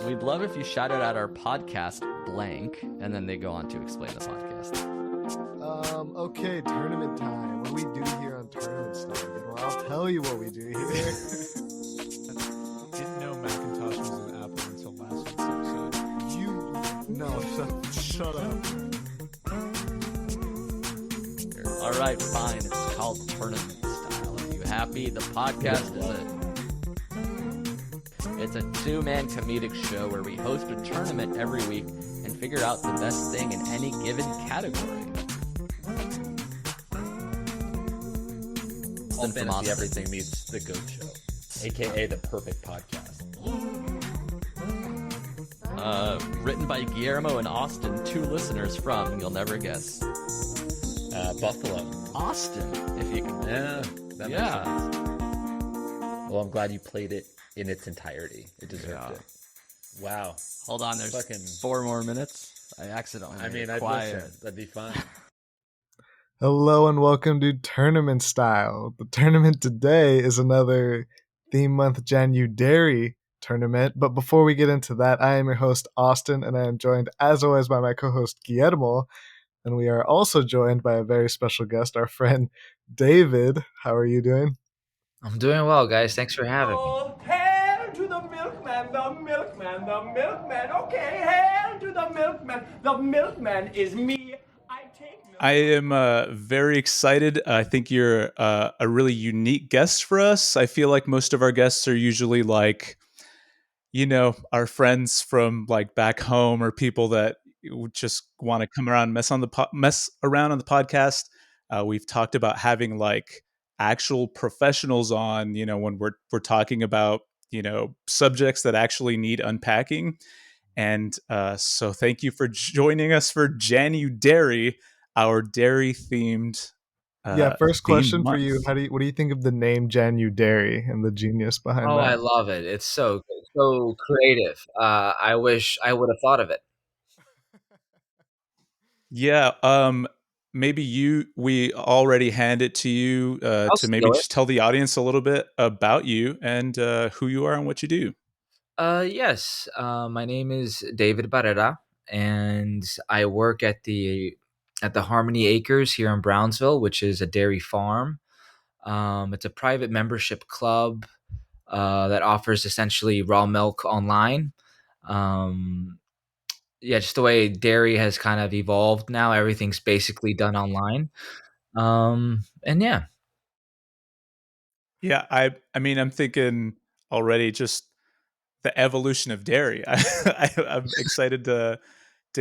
We'd love if you shouted out our podcast blank, and then they go on to explain the podcast. Okay, tournament time. What do we do here on Tournament Style? Well, I'll tell you what we do here. Didn't know Macintosh was an Apple until last week's episode. Shut up. All right, fine. It's called Tournament Style. Are you happy? The podcast it's a two-man comedic show where we host a tournament every week and figure out the best thing in any given category. All fantasy everything meets the GOAT Show, aka the perfect podcast. Written by Guillermo and Austin, two listeners from, you'll never guess, Buffalo. Austin, if you can. Yeah, that makes sense. Well, I'm glad you played it in its entirety. It deserved it. Wow. Hold on, there's 4 more minutes. I accidentally made it quiet. Listen. That'd be fun. Hello and welcome to Tournament Style. The tournament today is another theme month January tournament. But before we get into that, I am your host, Austin, and I am joined, as always, by my co-host, Guillermo. And we are also joined by a very special guest, our friend, David. How are you doing? I'm doing well, guys. Thanks for having me. Hail to the milkman, the milkman, the milkman. Okay, hail to the milkman. The milkman is me. I am very excited. I think you're a really unique guest for us. I feel like most of our guests are usually like, our friends from like back home or people that just want to come around and mess around on the podcast. We've talked about having like actual professionals on, when we're talking about, subjects that actually need unpacking. And so thank you for joining us for January, our dairy themed. First question month. for you. What do you think of the name January and the genius behind that? Oh, I love it. It's so creative. I wish I would have thought of it. Yeah. Maybe we already hand it to you to maybe just tell the audience a little bit about you and who you are and what you do. Yes. My name is David Barrera, and I work at the Harmony Acres here in Brownsville, which is a dairy farm. It's a private membership club that offers essentially raw milk online. Just the way dairy has kind of evolved now. Everything's basically done online. And yeah. Yeah, I mean, I'm thinking already just the evolution of dairy. I'm excited to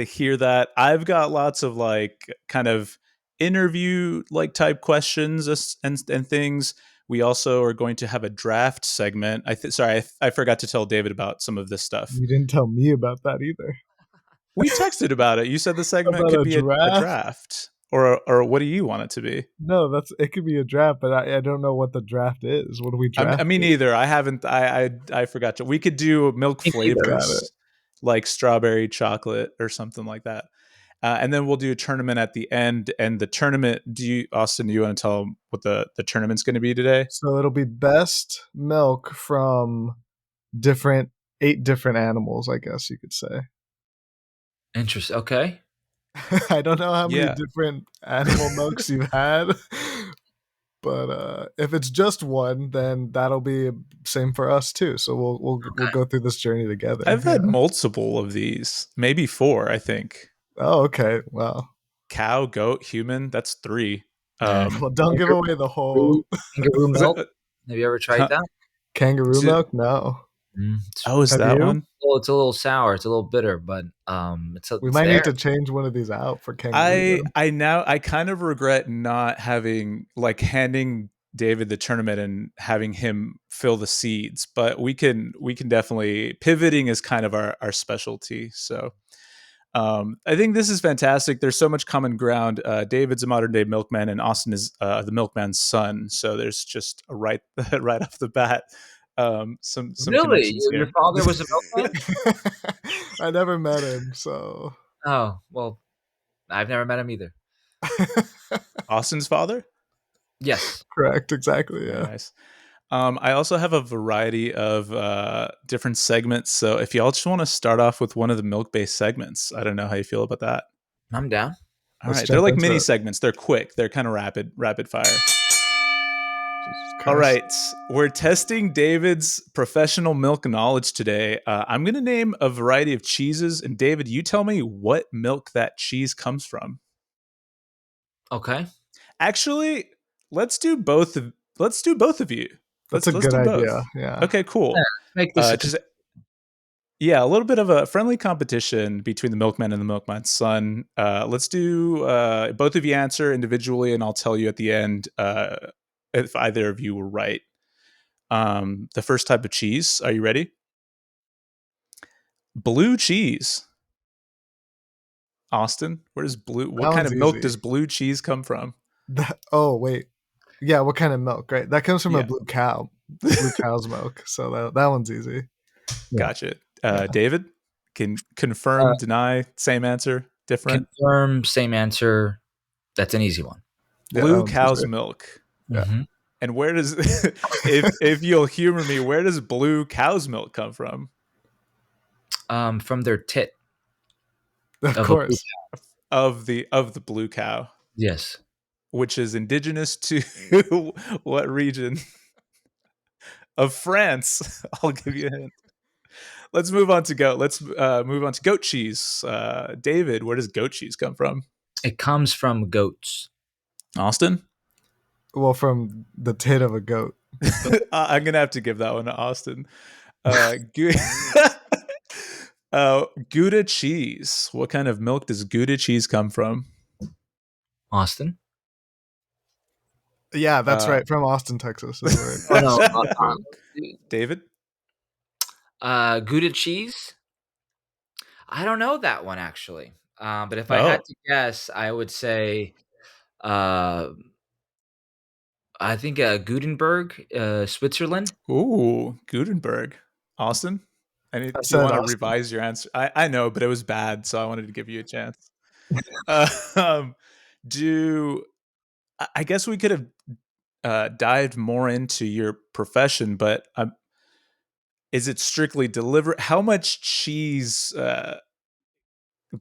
hear that. I've got lots of like kind of interview like type questions and things. We also are going to have a draft segment. I forgot to tell David about some of this stuff. You didn't tell me about that either. We texted about it. You said the segment could be a draft. Or what do you want it to be? No, it could be a draft, but I don't know what the draft is. What do we draft? I mean, neither. I haven't. I forgot to. We could do milk flavors, like strawberry, chocolate, or something like that. And then we'll do a tournament at the end. And the tournament, Austin, do you want to tell them what the tournament's going to be today? So it'll be best milk from 8 different animals, I guess you could say. Interesting. Okay. I don't know how many different animal milks you've had, but if it's just one, then that'll be same for us too. So we'll go through this journey together. I've had multiple of these, maybe 4, I think. Oh, okay. Wow. Cow, goat, human. That's 3. Well, don't give away the whole kangaroo milk. Have you ever tried that? Kangaroo milk? No. Oh, is that one? Well, it's a little sour. It's a little bitter, but we might need to change one of these out for kangaroo. I kind of regret not handing David the tournament and having him fill the seeds, but we can definitely, pivoting is kind of our specialty. So I think this is fantastic. There's so much common ground. David's a modern day milkman, and Austin is the milkman's son. So there's just right off the bat. Some really? Your father was a milkman? I never met him, so. Oh, well, I've never met him either. Austin's father? Yes. Correct, exactly, yeah. Nice. I also have a variety of different segments. So if y'all just want to start off with one of the milk-based segments, I don't know how you feel about that. I'm down. All Let's right, they're jump like into mini it. segments. They're quick. They're kind of rapid fire. Jesus All Christ. right, we're testing David's professional milk knowledge today. I'm going to name a variety of cheeses, and David, you tell me what milk that cheese comes from. Okay. Actually, let's do both. Let's do both of you. That's Let's a good do idea. both. Yeah. Okay, cool. Make this Just yeah, a little bit of a friendly competition between the milkman and the milkman's son. Let's do both of you answer individually, and I'll tell you at the end if either of you were right. The first type of cheese. Are you ready? Blue cheese. Austin, where does blue? What That kind one's of milk easy. does blue cheese come from? Oh wait. Yeah, what kind of milk, right? That comes from a Yeah. blue cow. Blue cow's milk. So that one's easy. Gotcha. Yeah. David, can confirm, deny, same answer, different. Confirm, same answer. That's an easy one. Yeah, that Blue one's cow's easy. milk. Yeah. Mhm. And where does if you'll humor me, where does blue cow's milk come from? From their tit. Of Of a blue course. Of the blue cow, Yes. which is indigenous to what region of France? I'll give you a hint. Let's move on to goat. Let's move on to goat cheese. David, where does goat cheese come from? It comes from goats. Austin? Well, from the tit of a goat. I'm gonna have to give that one to Austin. Gouda cheese. What kind of milk does Gouda cheese come from? Austin? Yeah, that's Uh, right. From Austin, Texas. Is right. Oh, no. David? Gouda cheese? I don't know that one, actually. But if I had to guess, I would say uh, I think Gutenberg, Switzerland. Ooh, Gutenberg. Austin? Do you said want to Austin. revise your answer? I know, but it was bad, so I wanted to give you a chance. Um, I guess we could have dived more into your profession, but is it strictly deliver? How much cheese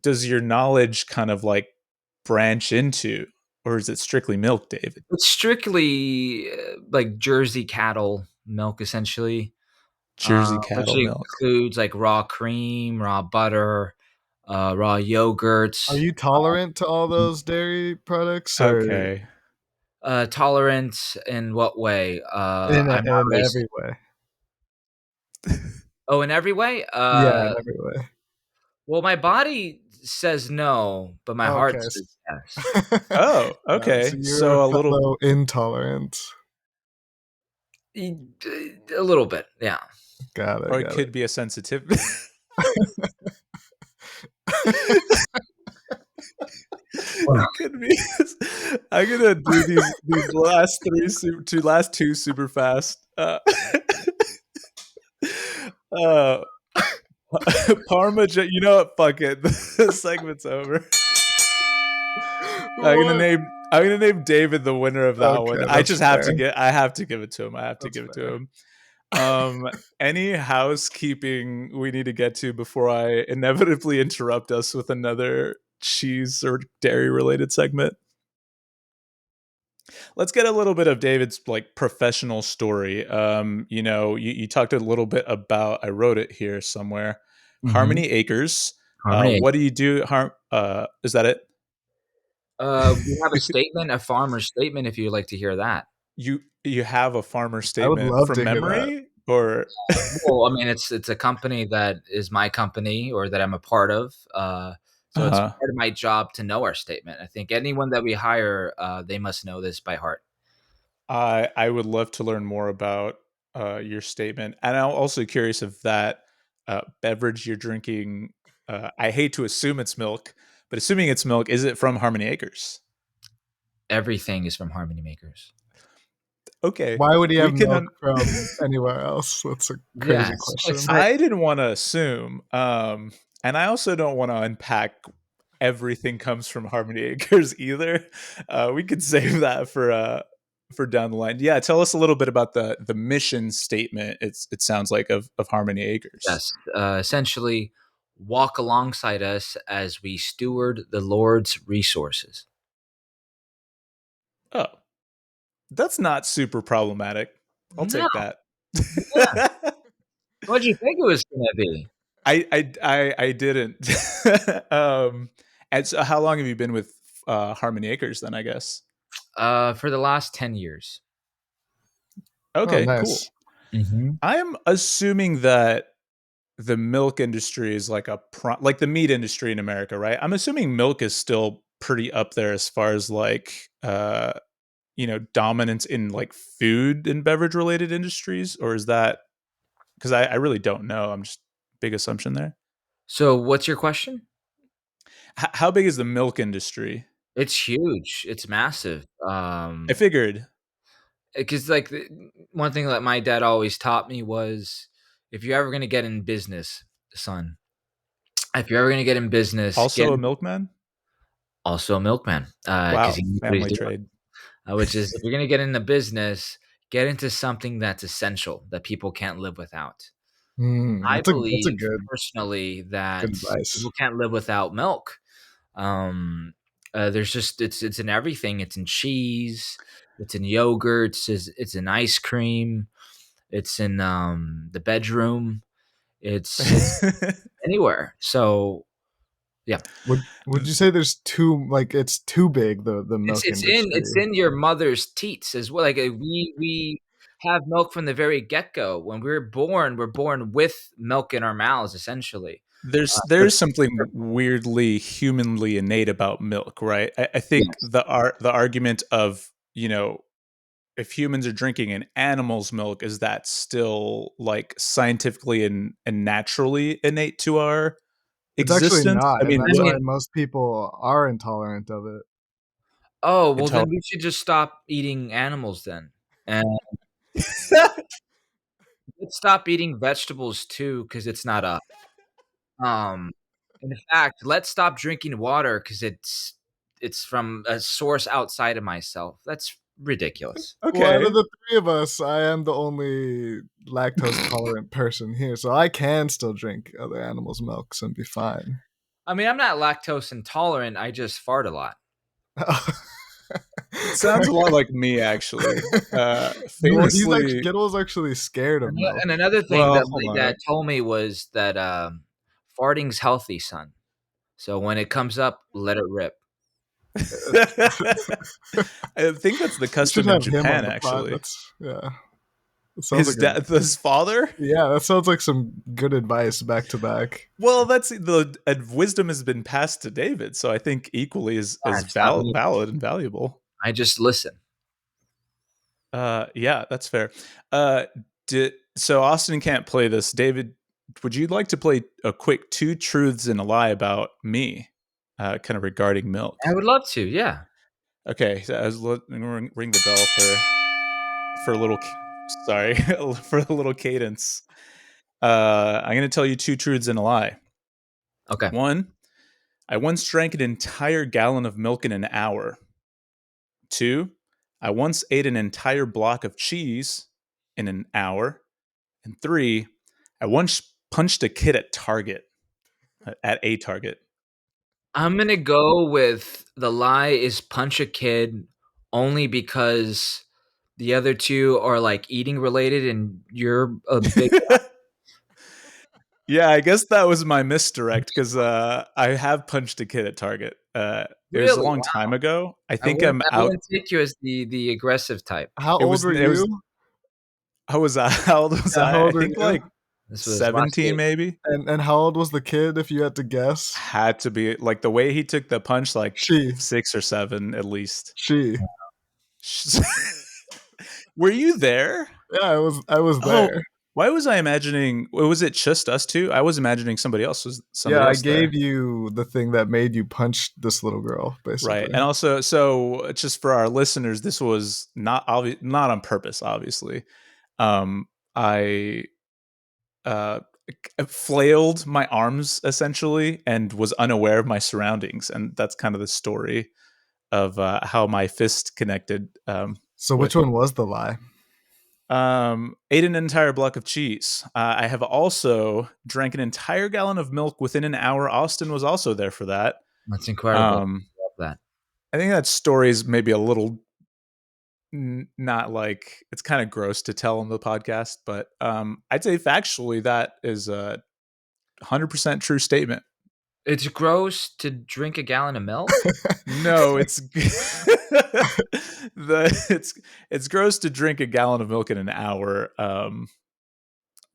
does your knowledge kind of like branch into, or is it strictly milk, David? It's strictly like Jersey cattle milk, essentially, Jersey which cattle milk. includes like raw cream, raw butter, raw yogurts. Are you tolerant to all those dairy products, or Okay. Tolerant in what way? in I'm not racist. every way? Oh, in every way? Yeah, in every way. Well, my body says no, but my heart Okay. says yes. Oh, okay. So you're So a a little. fellow intolerant. A little bit, yeah. Got it. Or it got could be a sensitive. It could be. I'm gonna do these last two super fast. Parma. You know what? Fuck it. The segment's over. I'm gonna name David the winner of that one. Okay, I that's just have fair. to I have to give it to him. I have to That's give it fair. to him. Any housekeeping we need to get to before I inevitably interrupt us with another cheese or dairy related segment? Let's get a little bit of David's like professional story. You talked a little bit about, I wrote it here somewhere, Harmony Acres. Harmony. What do you do? Is that it? We have a statement, a farmer's statement, if you'd like to hear that. You have a farmer I would statement love from to hear that. memory, or Well, I mean, it's a company that is my company or that I'm a part of. So it's part of my job to know our statement. I think anyone that we hire, they must know this by heart. I would love to learn more about your statement, and I'm also curious if that beverage you're drinking. I hate to assume it's milk, but assuming it's milk, is it from Harmony Acres? Everything is from Harmony Makers. Okay. Why would he have milk from anywhere else? That's a crazy question. I didn't want to assume, and I also don't want to unpack everything comes from Harmony Acres either. We could save that for down the line. Yeah, tell us a little bit about the mission statement. It sounds like of Harmony Acres. Yes, essentially, walk alongside us as we steward the Lord's resources. Oh, that's not super problematic. I'll No, take that. what did you think it was going to be? I didn't. And so how long have you been with Harmony Acres then, I guess? For the last 10 years. Oh, Okay, cool. nice. I'm assuming that the milk industry is like like the meat industry in America, right? I'm assuming milk is still pretty up there as far as like dominance in like food and beverage related industries, or is that because I really don't know. I'm just big assumption there. So, what's your question? How big is the milk industry? It's huge. It's massive. I figured. Because like one thing that my dad always taught me was, if you're ever going to get in business, son, if you're ever going to get in business, Also a milkman? also a milkman, because Wow, he knows what he's family doing. trade. Which is, if you're going to get into business, get into something that's essential that people can't live without. I That's a believe good personally that advice. people can't live without milk. There's just it's in everything. It's in cheese. It's in yogurts. It's in ice cream. It's in the bedroom. It's anywhere. So yeah, Would you say there's too like it's too big the milk it's industry? in your mother's teats as well. Like we have milk from the very get go. When we're born with milk in our mouths, essentially. There's something weirdly humanly innate about milk, right? I think Yes. the argument of if humans are drinking an animal's milk, is that still like scientifically and naturally innate to our It's actually existence? not, I and mean, that's I what why mean, most people are intolerant of it. oh well, then intel? we should just stop eating animals then, and let's stop eating vegetables too, because it's not up. Um, in fact, let's stop drinking water because it's from a source outside of myself. That's ridiculous. Well, out of Okay. the three of us, I am the only lactose tolerant person here, so I can still drink other animals' milks and be fine. I mean, I'm not lactose intolerant. I just fart a lot. Sounds a lot like me, actually. Well, he's actually Famously, Gittle's actually scared of milk. And another thing well, that hold my on. dad told me was that farting's healthy, son. So when it comes up, let it rip. I think that's the We should custom in have him on Japan, the pod. actually. Yeah. That sounds like His father. that sounds like some good advice back to back. Well, that's the wisdom has been passed to David, so I think equally as It's not me. valid and valuable. I just listen. Yeah, that's fair. So Austin can't play this. David, would you like to play a quick two truths and a lie about me, kind of regarding milk? I would love to. Yeah. Okay, so I was ring the bell for a little. Sorry, for a little cadence. I'm going to tell you two truths and a lie. Okay. One, I once drank an entire gallon of milk in an hour. Two, I once ate an entire block of cheese in an hour. And three, I once punched a kid at Target, at a Target. I'm gonna go with the lie is punch a kid only because the other two are like eating related and you're a big Yeah, I guess that was my misdirect because I have punched a kid at Target. It was a really. long time ago. I think I'm I out. wouldn't take you as the aggressive type. How It old was. were It was. you? I was. How old was Yeah, how I? I old were think you? like This was last 17, year. maybe. And how old was the kid if you had to guess? Had to be like the way he took the punch, like She. 6 or 7 at least. She. Were you there? Yeah, I was Oh, there. why was I imagining? Was it just us two? I was imagining somebody else was Yeah, I there. gave you the thing that made you punch this little girl, basically. Right, and also, so just for our listeners, this was not not on purpose. Obviously, I flailed my arms essentially and was unaware of my surroundings, and that's kind of the story of how my fist connected. So which one was the lie? Ate an entire block of cheese. I have also drank an entire gallon of milk within an hour. Austin was also there for that. That's incredible. Love that. I think that story is maybe a little not like, it's kind of gross to tell on the podcast, but I'd say factually that is a 100% true statement. It's gross to drink a gallon of milk. No, it's it's gross to drink a gallon of milk in an hour,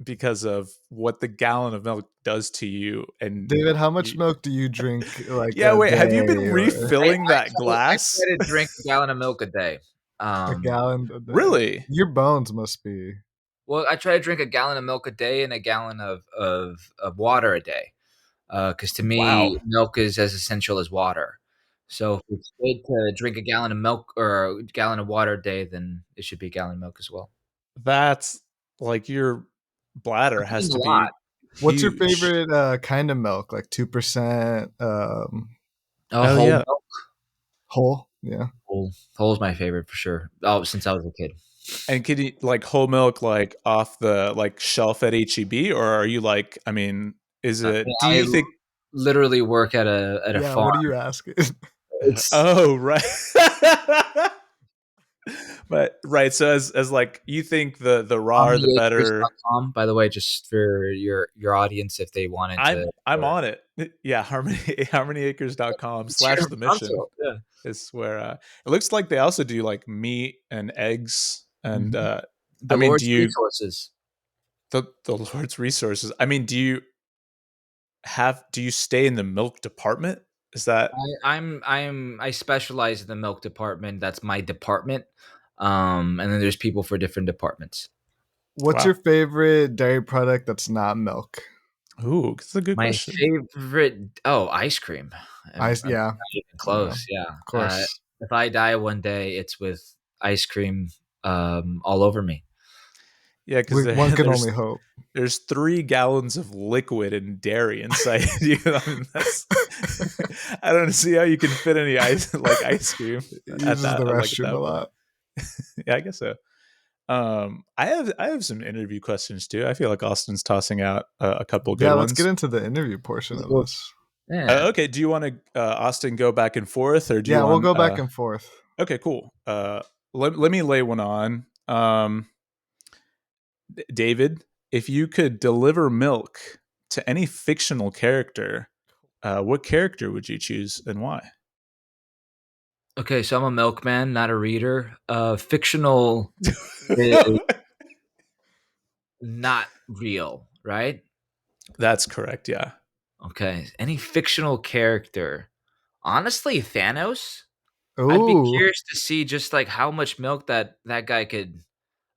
because of what the gallon of milk does to you. And David, how much milk do you drink? Like, yeah, wait, have you been day or- refilling that I glass? try to drink a gallon of milk a day. a gallon a day? Really? Your bones must be. Well, I try to drink a gallon of milk a day and a gallon of water a day. Because to me, Wow. milk is as essential as water. So if it's good to drink a gallon of milk or a gallon of water a day, then it should be a gallon of milk as well. That's like, your bladder I'm has eating to a be lot. What's your huge. favorite kind of milk? Like 2%, Oh, Oh, whole yeah. milk. whole? Yeah. Whole is my favorite for sure. Oh, since I was a kid. And can you like whole milk like off the like shelf at HEB, or are you like, I mean, is it? Do I you think? literally work at a Yeah, farm. what are you asking? It's Oh, right. But right, so as like, you think the raw, the better. harmonyacres.com, by the way, just for your audience, if they wanted to. I'm on it. Yeah, harmonyacres.com/the mission Yeah. is where it looks like they also do like meat and eggs and The I mean, Lord's do you resources. the Lord's resources? I mean, do you stay in the milk department? Is that I specialize in the milk department. That's my department. And then there's people for different departments. What's Wow. your favorite dairy product that's not milk? Ooh, that's a good My question. favorite, ice cream. Yeah, Not even close. Yeah, of course. if I die one day, it's with ice cream all over me. Yeah, because One can only hope. there's 3 gallons of liquid and dairy inside you. I mean, that's I don't see how you can fit any ice cream He at uses that the like, at restroom that a point. lot. Yeah, I guess so. I have some interview questions too. I feel like Austin's tossing out a couple good Yeah, ones. let's get into the interview portion of this. Yeah. Okay, do you want to Austin go back and forth, or do you Yeah, want? we'll go back and forth. Okay, cool. Let me lay one on. David, if you could deliver milk to any fictional character, what character would you choose and why? Okay, so I'm a milkman, not a reader. Fictional is not real, right? That's correct. Yeah. Okay, any fictional character. Honestly, Thanos. I'd be Ooh, curious to see just like how much milk that guy could.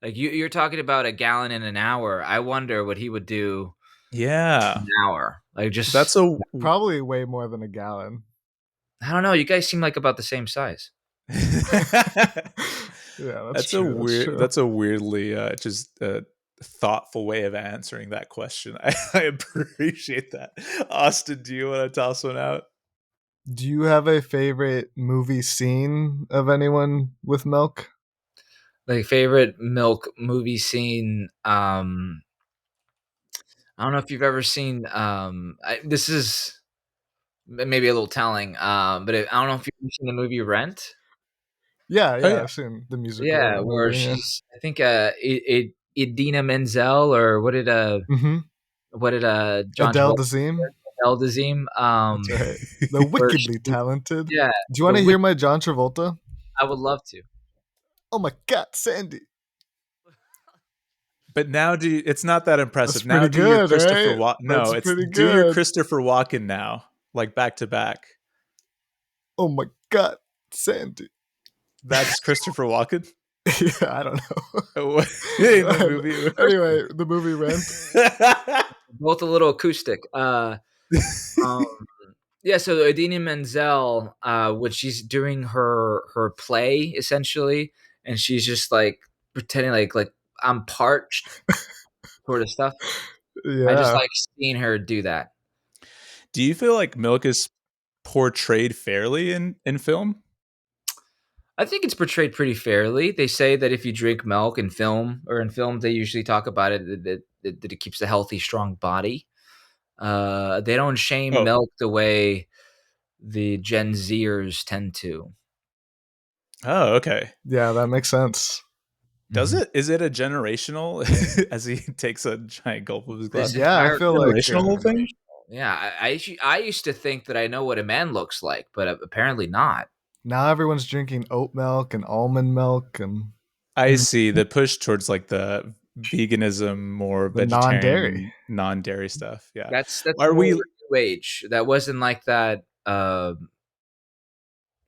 Like you're talking about a gallon in an hour. I wonder what he would do Yeah. in an hour. Like just That's a probably way more than a gallon. I don't know. You guys seem like about the same size. Yeah, that's true. a weird. True. That's a weirdly just thoughtful way of answering that question. I appreciate that. Austin, do you want to toss one out? Do you have a favorite movie scene of anyone with milk? Like favorite milk movie scene. I don't know if you've ever seen. This is maybe a little telling. But I don't know if you've seen the movie Rent. Yeah, Oh, yeah. I've seen the musical. Yeah, where movie, yeah. she's. I think Idina Menzel, or what did Mhm. John Adele Travolta, Dazeem. Adele Dazeem. That's right. The wickedly talented. Yeah, Do you want to hear my John Travolta? I would love to. Oh my God, Sandy. But now it's not that impressive. That's Now pretty do your good, Christopher right? Walken. No, That's pretty do your good. Christopher Walken now, like back to back. Oh my God, Sandy. That's Christopher Walken. Yeah, I don't know. In the movie. Anyway, the movie Rent. Both a little acoustic. Yeah, so Idina Menzel, when she's doing her play essentially, and she's just like pretending like I'm parched, sort of stuff. I just Yeah. like seeing her do that. Do you feel like milk is portrayed fairly in film? I think it's portrayed pretty fairly. They say that if you drink milk in film, or in film, they usually talk about it that it keeps a healthy, strong body. They don't shame Oh, milk the way the Gen Zers tend to. oh, okay. Yeah, that makes sense. Does Mhm. it? Is it a generational? As he takes a giant gulp of his glass. It's Yeah, I entirely feel like Generational thing. yeah. I used to think that I know what a man looks like, but apparently not. now everyone's drinking oat milk and almond milk and I Mhm. see the push towards like the veganism, more the non-dairy. vegetarian, non-dairy stuff. Yeah. That's Are more we? new age. That wasn't like that. I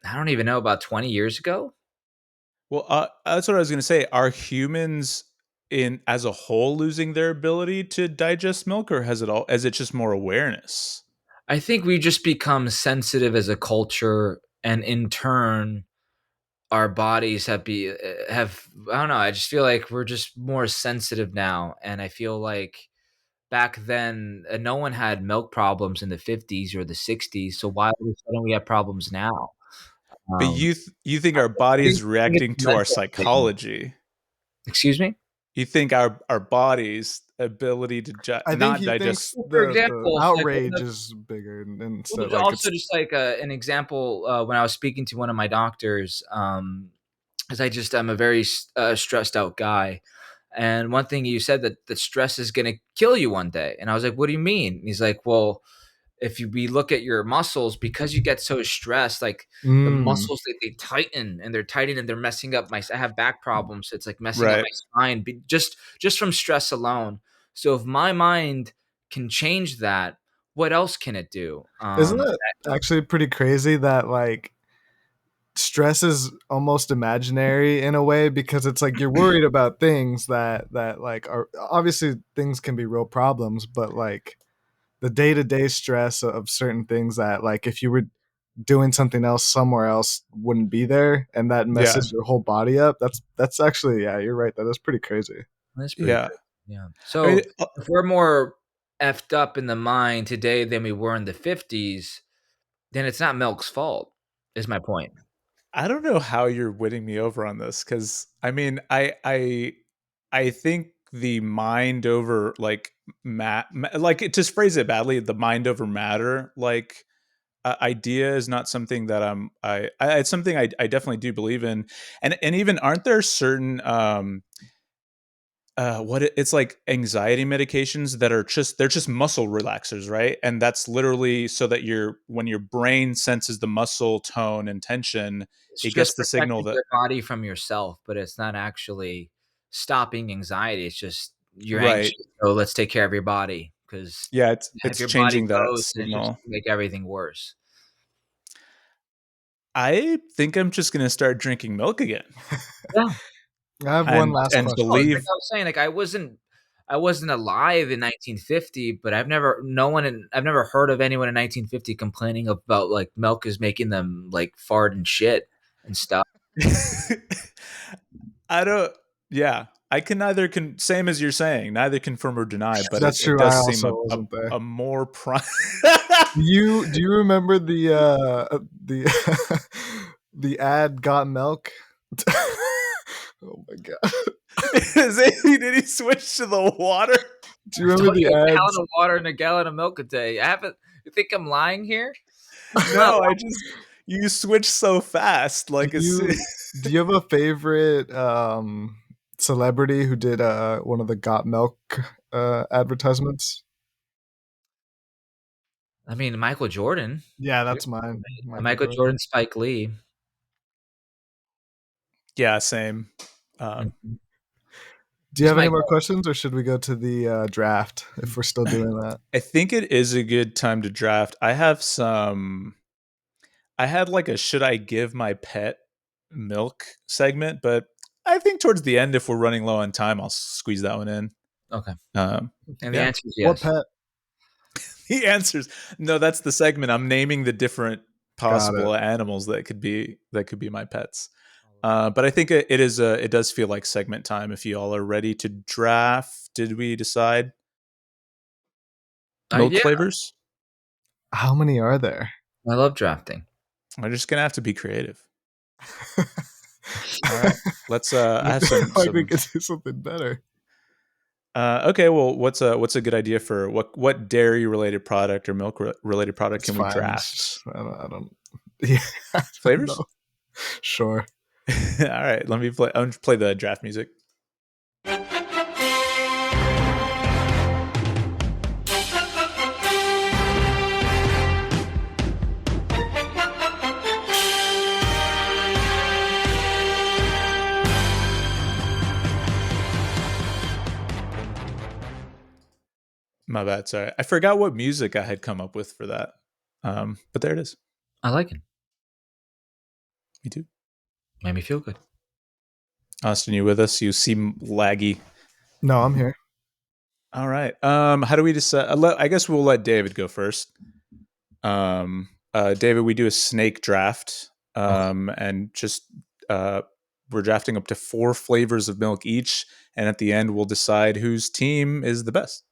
don't even know, about 20 years ago. Well, that's what I was going to say. Are humans in as a whole losing their ability to digest milk, or has it all? Is it just more awareness? I think we just become sensitive as a culture, and in turn, our bodies have I don't know. I just feel like we're just more sensitive now, and I feel like back then no one had milk problems in the 50s or the 60s. So why all of a sudden we have problems now? But Um, you think our I body think is it's reacting a to our mental thing. psychology? Excuse me. You think our body's ability to I think not he thinks digest? Well, for the example, like outrage is bigger well, instead there's like also it's just like an example when I was speaking to one of my doctors, because I'm a very stressed out guy, and one thing you said that stress is going to kill you one day, and I was like, "What do you mean?" And he's like, "Well, if we look at your muscles, because you get so stressed, like the mm. muscles they tighten and they're tightened and they're messing up I have back problems. So it's like messing up Right. my spine just from stress alone. So if my mind can change that, what else can it do? Isn't it actually pretty crazy that like stress is almost imaginary in a way because it's like you're worried about things that like are obviously things can be real problems, but like the day-to-day stress of certain things that like if you were doing something else somewhere else wouldn't be there and that Yeah. messes your whole body up. That's actually yeah, you're right. That is pretty crazy. That's pretty Yeah. crazy. Yeah. I So mean, if we're more effed up in the mind today than we were in the 50s, then it's not milk's fault, is my point. I don't know how you're winning me over on this because I mean, I think the mind over like like to phrase it badly, the mind over matter like idea is not something that it's something I definitely do believe in, and even aren't there certain it's like anxiety medications that are just they're just muscle relaxers, right? And that's literally so that when your brain senses the muscle tone and tension, It's it gets just the signal protecting that your body from yourself, but it's not actually stopping anxiety. It's just you're right. anxious, so let's take care of your body because Yeah, if it's your body changing that goes, then it's just signal. gonna make everything worse. I think I'm just gonna start drinking milk again Yeah. I have one last and question. Oh, it's like believe. I was saying, like I wasn't alive in 1950, but I've never heard of anyone in 1950 complaining about like milk is making them like fart and shit and stuff. I don't. Yeah, I can neither same as you're saying, neither confirm or deny, but That's it true. I does seem also wasn't there. a more prime. Do you remember the the ad got milk? Oh my god. Did he switch to the water? Do you I remember told the you a ads? gallon of water and a gallon of milk a day. I haven't. You think I'm lying here? I'm not No, I just you switch so fast. Do Like you do you have a favorite celebrity who did one of the got milk advertisements? I mean, Michael Jordan. Yeah, that's mine. Michael Michael Jordan. Jordan, Spike Lee. yeah, same. Mhm. Do you He's have any my more goat. questions, or should we go to the draft if we're still doing that? I think it is a good time to draft. I have some. I had like a should I give my pet milk segment, but I think towards the end, if we're running low on time, I'll squeeze that one in. Okay. Um, And the yeah. answer is What yes. pet? He answers. No, that's the segment. I'm naming the different Got it. possible animals that could be my pets. But I think it does feel like segment time. If you all are ready to draft, did we decide milk Yeah, flavors? How many are there? I love drafting. We're just gonna have to be creative. All right. Let's I have some Like we could do something better. okay, well, what's a good idea for what dairy related product or milk related product It's can we fine. draft? I don't. Yeah. I don't Flavors? know. Sure. All right, let me play. I'm gonna play the draft music. My bad. Sorry, I forgot what music I had come up with for that. But there it is. I like it. Me too. Made me feel good. Austin, you with us? You seem laggy. No, I'm here. All right. How do we decide? I guess we'll let David go first. David, we do a snake draft. And just we're drafting up to 4 flavors of milk each, and at the end we'll decide whose team is the best.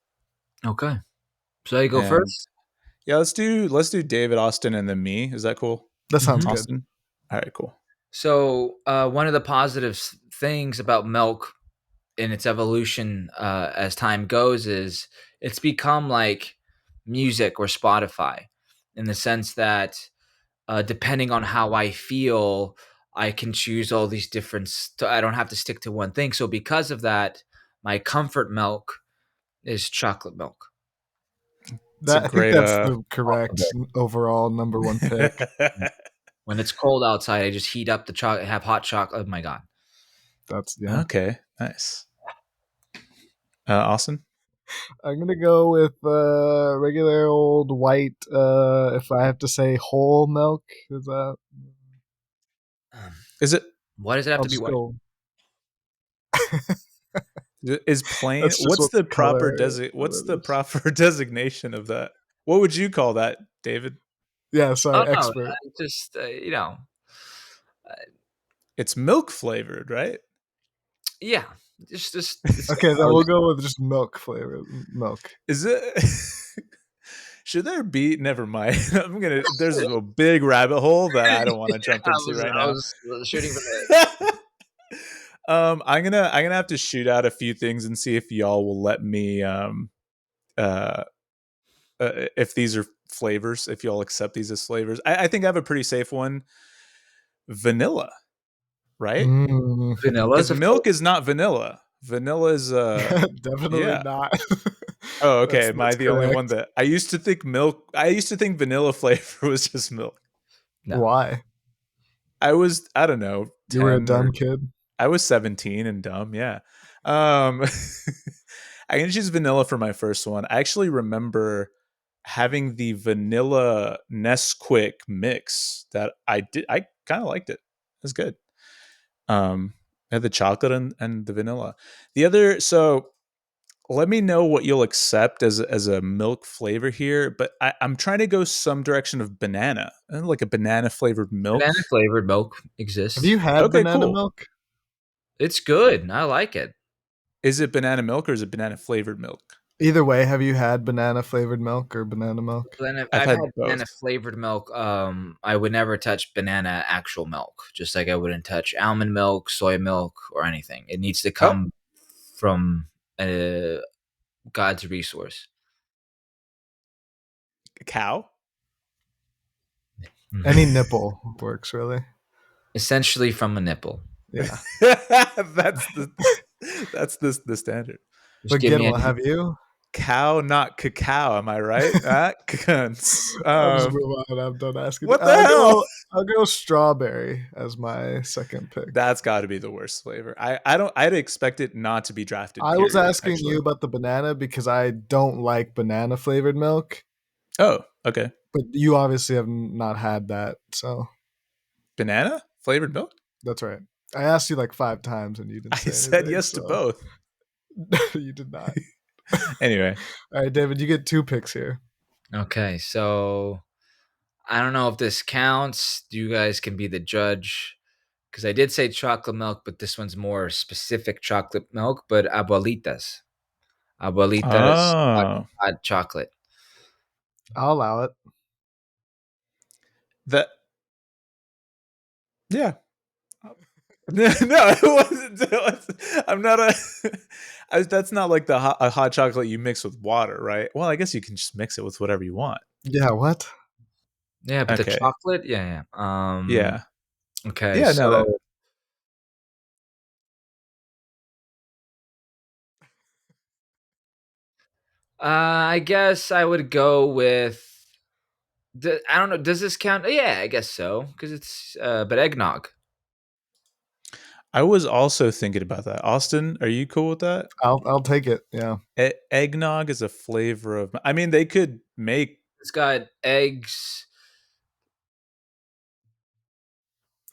Okay. So I go And first? yeah, let's do David, Austin, and then me. Is that cool? That sounds Mhm. good. Austin. All right, cool. So one of the positive things about milk in its evolution as time goes is it's become like music or Spotify in the sense that depending on how I feel, I can choose all these different. I don't have to stick to one thing. So because of that, my comfort milk is chocolate milk. It's a I think great. that's the correct overall number one pick. When it's cold outside, I just heat up the chocolate, have hot chocolate. Oh my god! That's Okay, nice. Austin. I'm gonna go with regular old white. If I have to say whole milk, is that? Is it Why does it have I'll to be just white? go. is plain? That's just What's what the the proper color. What's the proper designation of that? What would you call that, David? Yeah, Oh sorry, no, expert. just It's milk flavored, right? yeah, just Okay, then we'll go with just milk flavor. Milk. Is it? Should there be? Never mind. There's a big rabbit hole that I don't want to jump into right I now. was shooting for the. I'm gonna have to shoot out a few things and see if y'all will let me. Uh, if these are flavors, if y'all accept these as flavors, I think I have a pretty safe one. Vanilla, right? Mm. Vanilla Because is a milk is not vanilla. Vanilla is Definitely yeah. not. Oh, okay. Am I That's the only one correct. that I used to think milk? I used to think vanilla flavor was just milk. No. Why? I don't know, You were a 10 or dumb kid. I was 17 and dumb. Yeah. I'm gonna choose vanilla for my first one. I actually remember having the vanilla Nesquik mix that I did. I kind of liked it. It was good. I had the chocolate and the vanilla. The other, so let me know what you'll accept as a milk flavor here. But I'm trying to go some direction of banana, like a banana flavored milk. Banana flavored milk exists. Have you had Okay, banana cool. milk? It's good. I like it. Is it banana milk or is it banana flavored milk? Either way, have you had banana flavored milk or banana milk? I've I've had had both. banana flavored milk. I would never touch banana actual milk, just like I wouldn't touch almond milk, soy milk, or anything. It needs to come from God's resource. Cow? Any nipple works, really. Essentially from a nipple. Yeah. that's the standard. Just But give me Gidwell, have you? Cow, not cacao. Am I right? Cunts. I'll just move on. I'm done asking. What the hell? I'll go strawberry as my second pick. That's got to be the worst flavor. I'd expect it not to be drafted. I was period, asking actually. you about the banana because I don't like banana flavored milk. Oh, okay. But you obviously have not had that, so Banana flavored milk. that's right. I asked you like 5 times and you didn't I say said anything, yes to so- both. You did not. Anyway, All right, David, you get 2 picks here. Okay, so I don't know if this counts. You guys can be the judge because I did say chocolate milk, but this one's more specific chocolate milk. But abuelitas, hot chocolate. I'll allow it. that yeah, No, it wasn't. I'm not that's not like a hot chocolate you mix with water, right? Well, I guess you can just mix it with whatever you want. Yeah, what? Yeah, but the Okay. chocolate, yeah. Yeah. Okay, Yeah, no, that. so I guess I would go with I don't know. Does this count? Yeah, I guess so because it's but eggnog. I was also thinking about that. Austin, are you cool with that? I'll take it. Yeah. Eggnog is a flavor of. I mean, they could make. It's got eggs.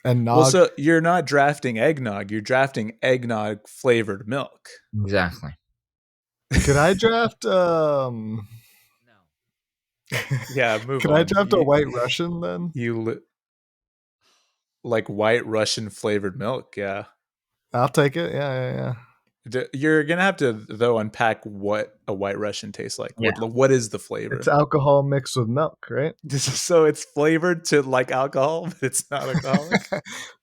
And Well, nog. so you're not drafting eggnog. You're drafting eggnog flavored milk. Exactly. Could I draft No. Yeah, move Could on. I draft a white Russian then? Like white Russian flavored milk. Yeah. I'll take it. Yeah. You're gonna have to though unpack what a white Russian tastes like. Yeah. What is the flavor? It's alcohol mixed with milk, right? So it's flavored to like alcohol, but it's not alcoholic.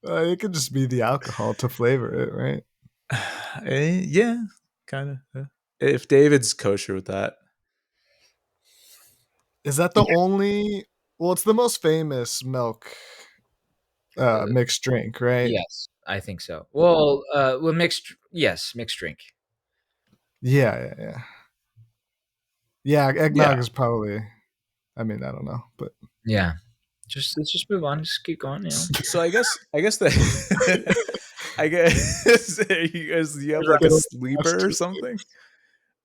It could just be the alcohol to flavor it, right? Yeah, kind of. If David's kosher with that, Is that the only? Well, it's the most famous milk mixed drink, right? Yes, I think so. Well, mixed. Yes, mixed drink. Yeah. Yeah, eggnog Yeah. is probably. I mean, I don't know, but Yeah. Let's just move on. Just keep going. So I guess that I guess you have like a sleeper or something.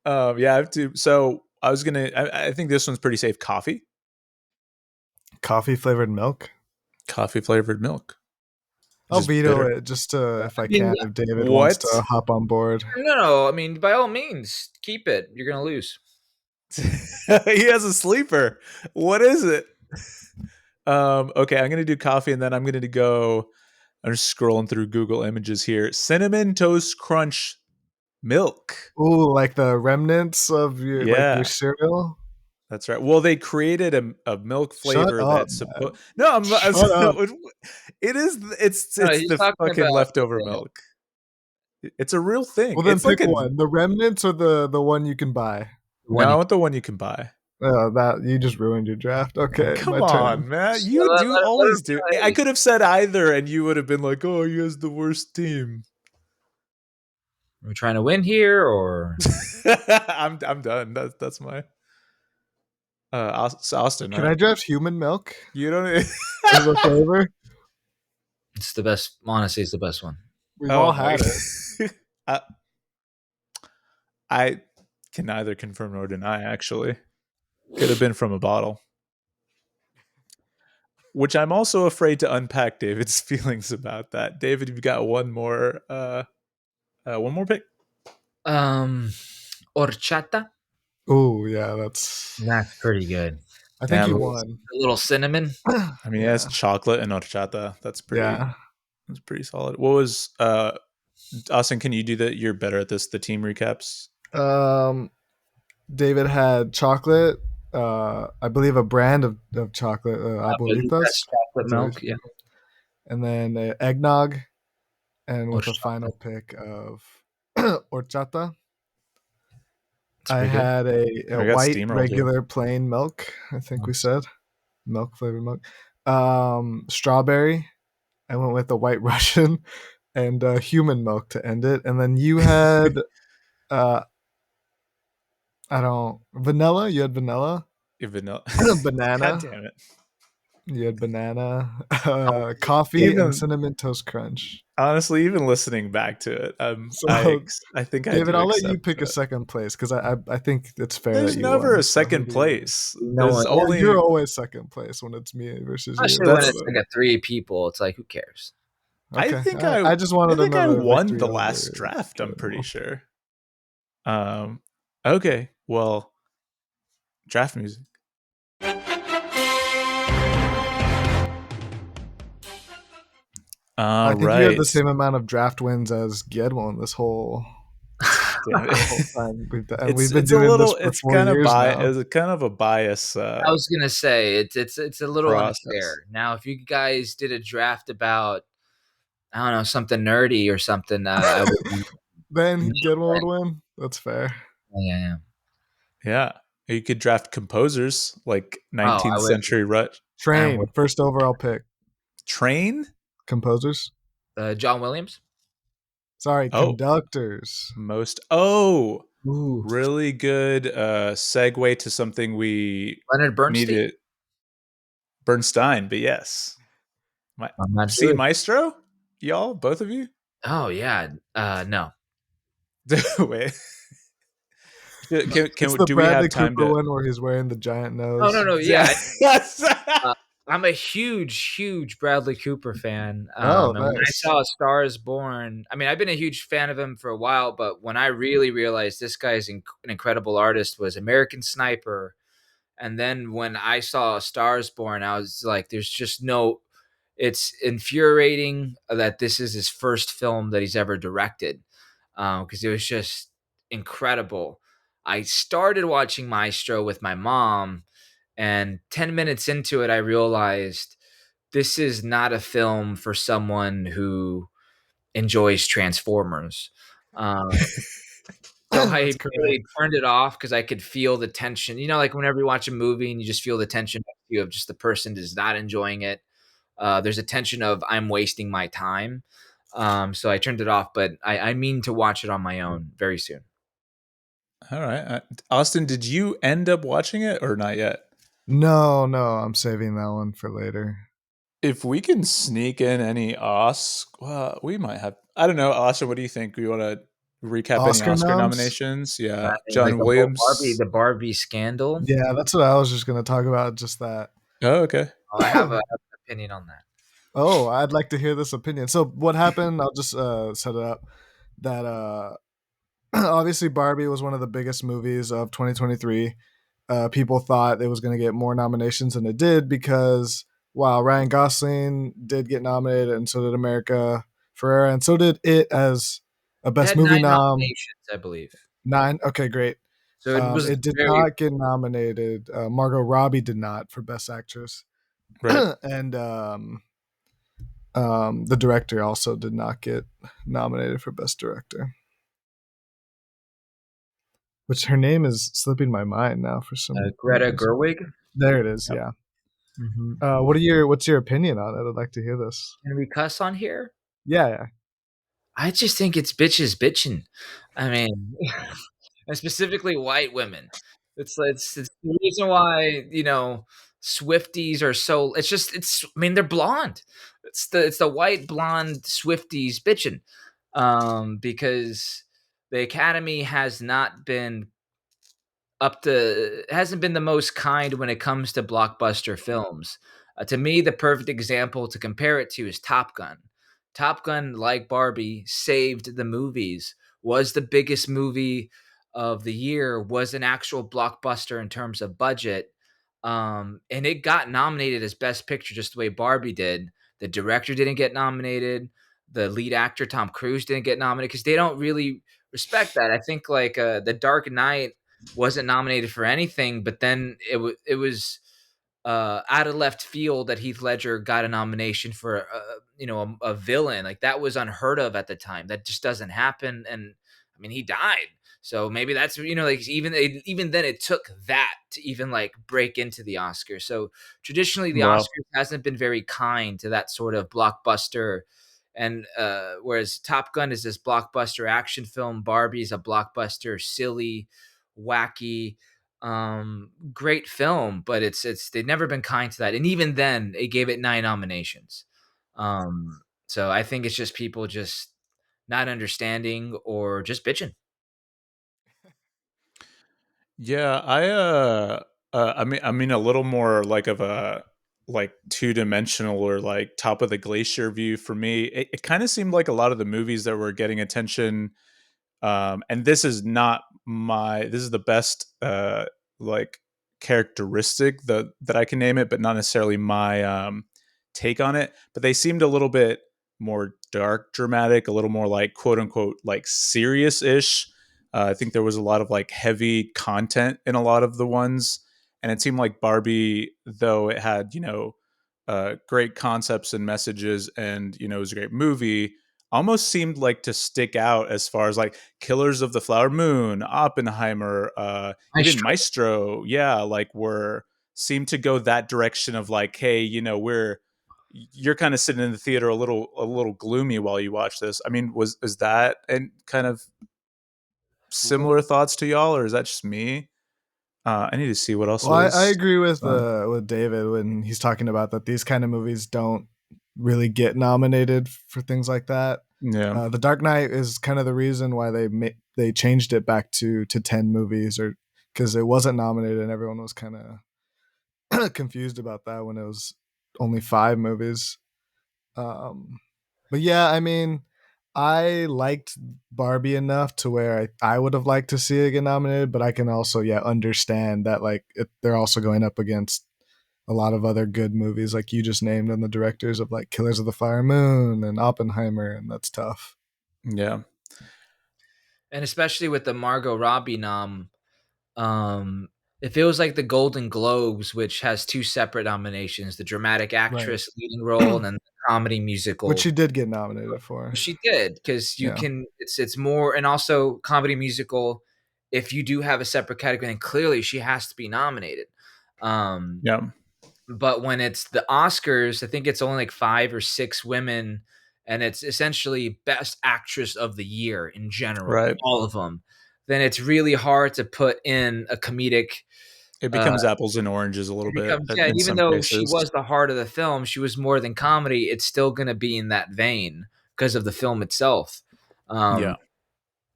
Yeah, I have to. So I was gonna. I think this one's pretty safe. Coffee coffee flavored milk. Coffee flavored milk. I'll Just veto bitter. it just if I mean, can. If David What? wants to hop on board, No. I mean, by all means, keep it. You're gonna lose. He has a sleeper. What is it? Okay, I'm gonna do coffee, and then I'm gonna go. I'm just scrolling through Google Images here. Cinnamon Toast Crunch milk. ooh, like the remnants of your Yeah. cereal. That's right. Well, they created a milk flavor Shut up, that's man. supposed. No, Shut up. It is. It's No, he's the talking fucking about leftover the- milk. It's a real thing. Well, then It's pick like one: the remnants or the one you can buy. No, I want the one you can buy. That you just ruined your draft. Okay, Come my turn. on, man. You Let- do let- let always him do. play. I could have said either, and you would have been like, "Oh, he has the worst team." Are we trying to win here, or I'm done. That's my. Austin. Can I draft human milk You don't. as a flavor? it's the best? Honestly, it's the best one. We've Oh all my had it. I can neither confirm nor deny, actually. Could have been from a bottle. Which I'm also afraid to unpack David's feelings about that. David, you've got one more pick. Horchata. Oh yeah, that's pretty good. I think Damn. you won. A little cinnamon. I mean, it has chocolate and horchata. That's pretty solid. What was Austin, can you do that? You're better at this, the team recaps. David had chocolate. I believe a brand of chocolate, Abuelitas. Chocolate milk. Yeah. And then eggnog, and with a Horchata. final pick of horchata. It's I pretty good. had I a got white steamrolled, too. regular plain milk. I think we said milk flavored milk. Strawberry. I went with the white Russian and human milk to end it. And then you had vanilla. You had vanilla. Vanilla. Banana. God damn it. You had banana, coffee, Even- and cinnamon toast crunch. Honestly, even listening back to it, So, I think I David, do I'll let you accept pick a that. second place because I think it's fair. There's that you never won, a so second maybe- place. No There's one- only You're always second place when it's me versus you. Especially when That's- it's like a 3 people. It's like, who cares? Okay, I think I just wanted I think I another won victory the over last draft. I'm pretty David. sure. Okay. Well, draft music. I think Right. you had the same amount of draft wins as Guillermo this whole Damn it. time. We've been It's doing a little. this for It's 4 kind of years now. It's kind of a bias. I was gonna say it's a little Process. unfair. Now, if you guys did a draft about I don't know, something nerdy or something. I would. Then Goodwill would win. That's fair. Yeah, yeah. Yeah. You could draft composers like Oh, 19th I would. century I would. Train, first overall pick. Train. Composers. John Williams. Sorry, Oh, conductors. oh, Ooh, really good segue to something we Leonard Bernstein. needed. Bernstein, but yes. I'm not See sure. Maestro? Y'all, both of you? Oh yeah. No. Wait. It's the Do we Bradley have time Cooper to one where he's wearing the giant Oh nose. no, no. Yeah. Yes. I'm a huge Bradley Cooper fan. Oh, And when I nice. saw A Star Is Born, I mean, I've been a huge fan of him for a while, but when I really realized this guy's an incredible artist was American Sniper. And then when I saw A Star Is Born, I was like, there's just no, it's infuriating that this is his first film that he's ever directed, because it was just incredible. I started watching Maestro with my mom, and 10 minutes into it, I realized this is not a film for someone who enjoys Transformers. Um, so I That's correct. immediately turned it off because I could feel the tension. You know, like whenever you watch a movie and you just feel the tension of just the person is not enjoying it. There's a tension of I'm wasting my time. So I turned it off, but I mean to watch it on my own very soon. All right. Austin, did you end up watching it or not yet? No, I'm saving that one for later. If we can sneak in any well, we might have. I don't know, Austin. What do you think? We want to recap any Oscar Oscar noms? nominations? I Yeah, mean, like John Williams. The Barbie scandal. Yeah, that's what I was just going to talk about, just that. Oh, okay. Oh, I have an opinion on that. Oh, I'd like to hear this opinion. So what happened, I'll just set it up, that obviously Barbie was one of the biggest movies of 2023. People thought it was going to get more nominations than it did because while Ryan Gosling did get nominated and so did America Ferrera and so did it as a It best had movie 9 nom. nominations, I believe. 9. Okay, great. So it was It did very not get nominated. Margot Robbie did not for best actress. Right. And the director also did not get nominated for best director. Which her name is slipping my mind now for some Greta reason. Gerwig. There it is. Yep. Yeah. Mm-hmm. What's your opinion on it? I'd like to hear this. Can we cuss on here? Yeah. I just think it's bitches bitching. I mean, and specifically white women. It's the reason why Swifties are so. It's. I mean, they're blonde. It's the white blonde Swifties bitching, because the Academy has not been hasn't been the most kind when it comes to blockbuster films. To me, the perfect example to compare it to is Top Gun. Top Gun, like Barbie, saved the movies, was the biggest movie of the year, was an actual blockbuster in terms of budget. And it got nominated as Best Picture just the way Barbie did. The director didn't get nominated. The lead actor, Tom Cruise, didn't get nominated because they don't really respect that. I think like The Dark Knight wasn't nominated for anything, but then it was out of left field that Heath Ledger got a nomination for a villain. Like that was unheard of at the time. That just doesn't happen. And I mean, he died. So maybe that's like even then it took that to even like break into the Oscars. So traditionally the Wow. Oscars hasn't been very kind to that sort of blockbuster. And whereas Top Gun is this blockbuster action film, Barbie's a blockbuster, silly, wacky, great film, but it's they've never been kind to that. And even then, they gave it 9 nominations. So I think it's just people just not understanding or just bitching. Yeah, I mean a little more like of a like two-dimensional or like top of the glacier view for me. It kind of seemed like a lot of the movies that were getting attention, and this is the best like characteristic that I can name it, but not necessarily my take on it. But they seemed a little bit more dark, dramatic, a little more like quote unquote like serious ish. I think there was a lot of like heavy content in a lot of the ones, and it seemed like Barbie, though it had great concepts and messages, and it was a great movie, almost seemed like to stick out as far as like Killers of the Flower Moon, Oppenheimer, even Maestro, yeah, like were seemed to go that direction of like, hey, you're kind of sitting in the theater a little gloomy while you watch this. I mean, is that and kind of similar thoughts to y'all, or is that just me? I need to see what else Well, I was agree fun. with David when he's talking about that these kind of movies don't really get nominated for things like that. Yeah, The Dark Knight is kind of the reason why they changed it back to 10 movies, or because it wasn't nominated and everyone was kind of confused about that when it was only 5 movies. Um, but yeah, I mean, I liked Barbie enough to where I would have liked to see it get nominated, but I can also understand that like they're also going up against a lot of other good movies like you just named and the directors of like Killers of the Flower Moon and Oppenheimer, and that's tough. yeah, And especially with the Margot Robbie nom, um, it feels like the Golden Globes, which has 2 separate nominations, the dramatic Right. actress leading role and then the comedy Which musical. she did get nominated for. She did, because you Yeah. can it's more, and also comedy musical, if you do have a separate category, then clearly she has to be nominated. Um, yeah, but when it's the Oscars, I think it's only like 5 or 6 women, and it's essentially best actress of the year in general, right. all of them. Then it's really hard to put in a comedic. It Uh, becomes apples and oranges a little it bit becomes, yeah, and in even some though she cases. was the heart of the film, she was more than comedy. It's still going to be in that vein because of the film itself. Um, Yeah,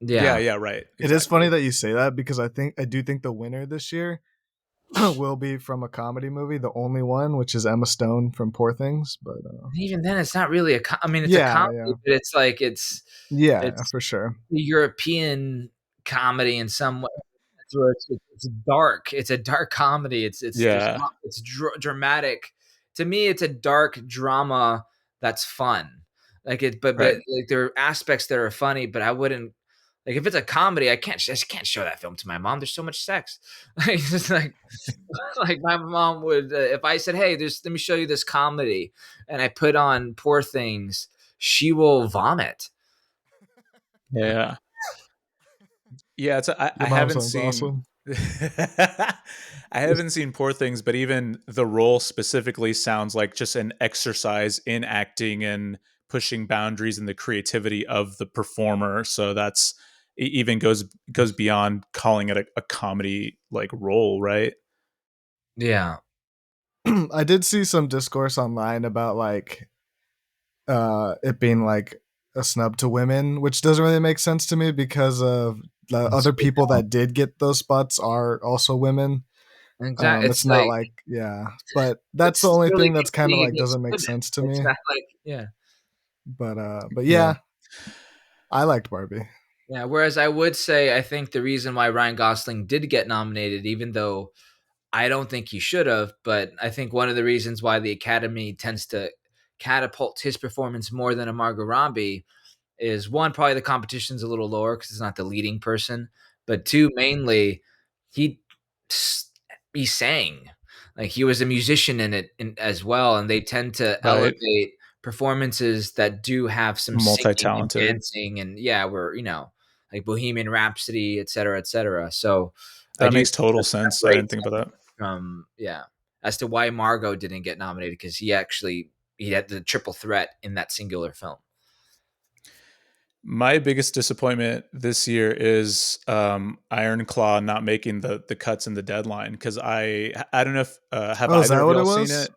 yeah, yeah, yeah. Right. It is funny Exactly. that you say that because I do think the winner this year will be from a comedy movie, the only one, which is Emma Stone from Poor Things. But even then, it's not really I mean, it's a yeah, comedy, yeah, but it's like yeah, it's for sure. European comedy in some way. So it's dark. It's a dark comedy. Yeah. It's dramatic. To me, it's a dark drama that's fun. Like it, but Right. like there are aspects that are funny, but I wouldn't like if it's a comedy. I just can't show that film to my mom. There's so much sex. Like it's just like my mom would if I said, "Hey, let me show you this comedy," and I put on Poor Things, she will vomit. Yeah. Yeah. I Your mom haven't sounds seen. awesome. I haven't seen Poor Things, but even the role specifically sounds like just an exercise in acting and pushing boundaries and the creativity of the performer. So that's even goes beyond calling it a comedy like role, right? Yeah. I did see some discourse online about like it being like a snub to women, which doesn't really make sense to me because of the other people that did get those spots are also women. Exactly. It's It's not like like that's that's the it's only really thing that's kind of competing like against doesn't make women. sense to It's me. not like yeah. But Yeah. yeah, I liked Barbie. Yeah, whereas I would say I think the reason why Ryan Gosling did get nominated, even though I don't think he should have, but I think one of the reasons why the Academy tends to catapult his performance more than a Margot Robbie is one, probably the competition's a little lower because it's not the leading person, but two, mainly he he sang, like he was a musician in it as well, and they tend to Right. elevate performances that do have some singing and Multi-talented. dancing, and yeah, we're like Bohemian Rhapsody, et cetera, et cetera. So I That do makes think total that sense. I didn't separates think about that. from yeah as to why Margot didn't get nominated because he had the triple threat in that singular film. My biggest disappointment this year is Iron Claw not making the cuts in the deadline, because I don't know if have Oh, is either that of what it y'all seen was?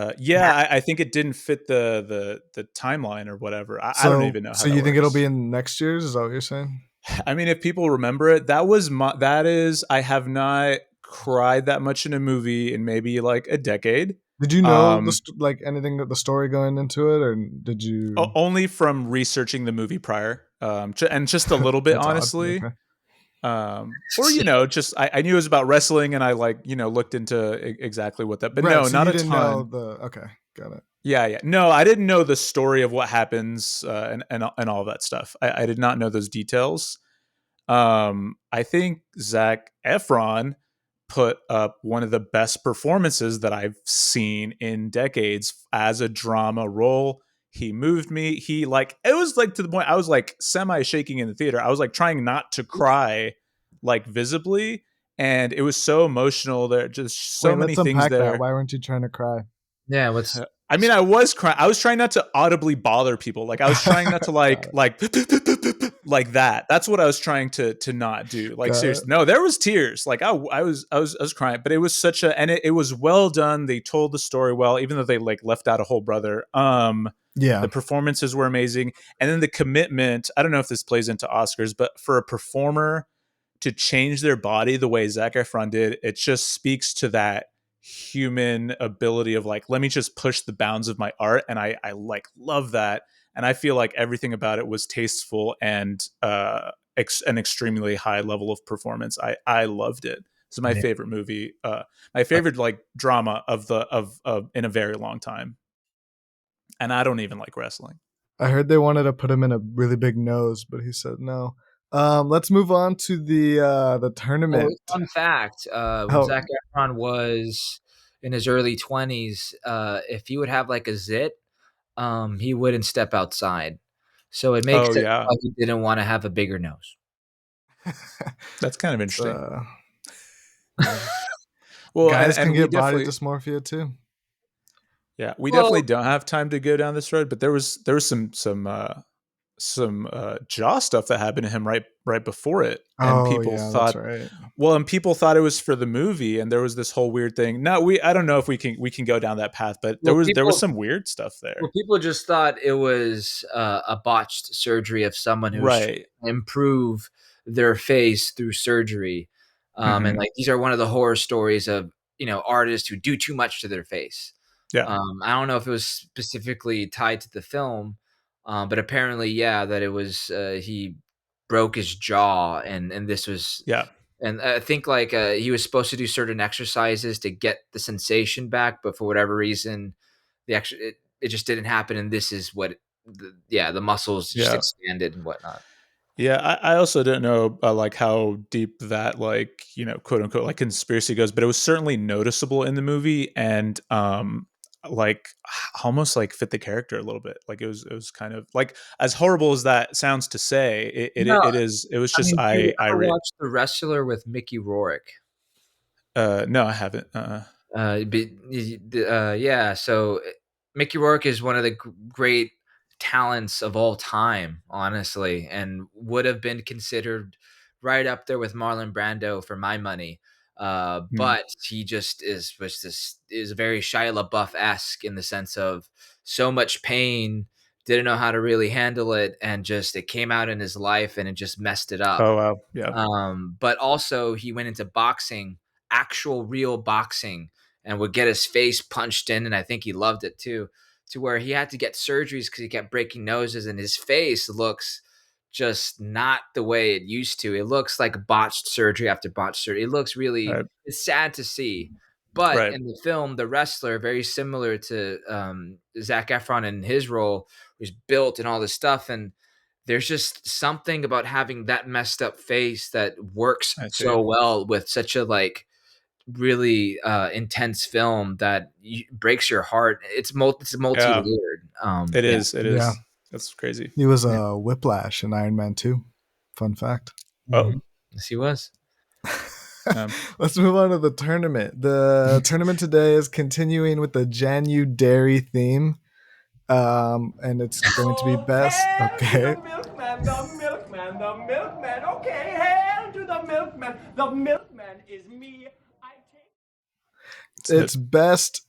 it? Yeah, I think it didn't fit the timeline or whatever. I don't So even know how so that you think it'll be works. in next year's? Is that what you're saying? I mean, if people remember it, that is I have not cried that much in a movie in maybe like a decade. Did you know Um, like anything of the story going into it, or did you? only from researching the movie prior, and just a little bit, That's odd. honestly. Okay. Or just I knew it was about wrestling, and I like looked into exactly what that. But Right. no, So not you a didn't know ton. the. Okay, got it. Yeah, yeah. No, I didn't know the story of what happens, and all of that stuff. I did not know those details. I think Zach Efron put up one of the best performances that I've seen in decades as a drama role. He moved me. He like, it was like to the point I was like semi shaking in the theater. I was like trying not to cry like visibly. And it was so emotional. There are just so Wait, many let's things unpack that. there. Why weren't you trying to cry? Yeah, what's I mean, I was crying. I was trying not to audibly bother people. Like I was trying not to like like that. That's what I was trying to not do. Like Got seriously, it. no, there was tears. Like I was crying, but it was such a, and it was well done. They told the story well, even though they like left out a whole brother. Yeah. The performances were amazing, and then the commitment. I don't know if this plays into Oscars, but for a performer to change their body the way Zac Efron did, it just speaks to that human ability of like, let me just push the bounds of my art. And I like love that. And I feel like everything about it was tasteful and an extremely high level of performance. I loved it. This is my favorite movie, my favorite like drama of in a very long time. And I don't even like wrestling. I heard they wanted to put him in a really big nose, but he said no. Let's move on to the tournament. fun fact, when Oh. Zac Efron was in his early 20s, if he would have like a zit, he wouldn't step outside. So it makes sense why he didn't want to have a bigger nose. That's kind of interesting. Well, guys can get body dysmorphia too. Yeah, we definitely don't have time to go down this road, but there was some jaw stuff that happened to him right before it, and people thought, and people thought it was for the movie, and there was this whole weird thing. No, I don't know if we can go down that path, but there was some weird stuff there. Well, people just thought it was a botched surgery of someone who was trying to improve their face through surgery, and like these are one of the horror stories of artists who do too much to their face. Yeah, I don't know if it was specifically tied to the film. But apparently, that it was he broke his jaw, and this was and I think like he was supposed to do certain exercises to get the sensation back, but for whatever reason, it just didn't happen, and this is what the muscles just expanded and whatnot. Yeah, I also don't know like how deep that like quote unquote like conspiracy goes, but it was certainly noticeable in the movie, and like almost like fit the character a little bit. Like it was kind of like, as horrible as that sounds to say, it was just I watched The Wrestler with Mickey Rourke. No, I haven't. So Mickey Rourke is one of the great talents of all time, honestly, and would have been considered right up there with Marlon Brando for my money. But he just is very Shia LaBeouf-esque in the sense of so much pain, didn't know how to really handle it, and just it came out in his life and it just messed it up. Oh wow, yeah. But also he went into boxing, actual real boxing, and would get his face punched in, and I think he loved it too, to where he had to get surgeries because he kept breaking noses, and his face looks just not the way it used to. It looks like botched surgery after botched surgery. It looks really it's sad to see. But in the film, The Wrestler, very similar to Zac Efron in his role, was built and all this stuff, and there's just something about having that messed up face that works so well with such a like really intense film that breaks your heart. It's multi-layered. It is. Yeah. That's crazy. He was a Whiplash in Iron Man 2. Fun fact. Oh, yes, he was. Let's move on to the tournament. The tournament today is continuing with the Janu Dairy theme. And it's going to be best. Okay. The milkman. Okay, hail to the milkman. The milkman is me. It's best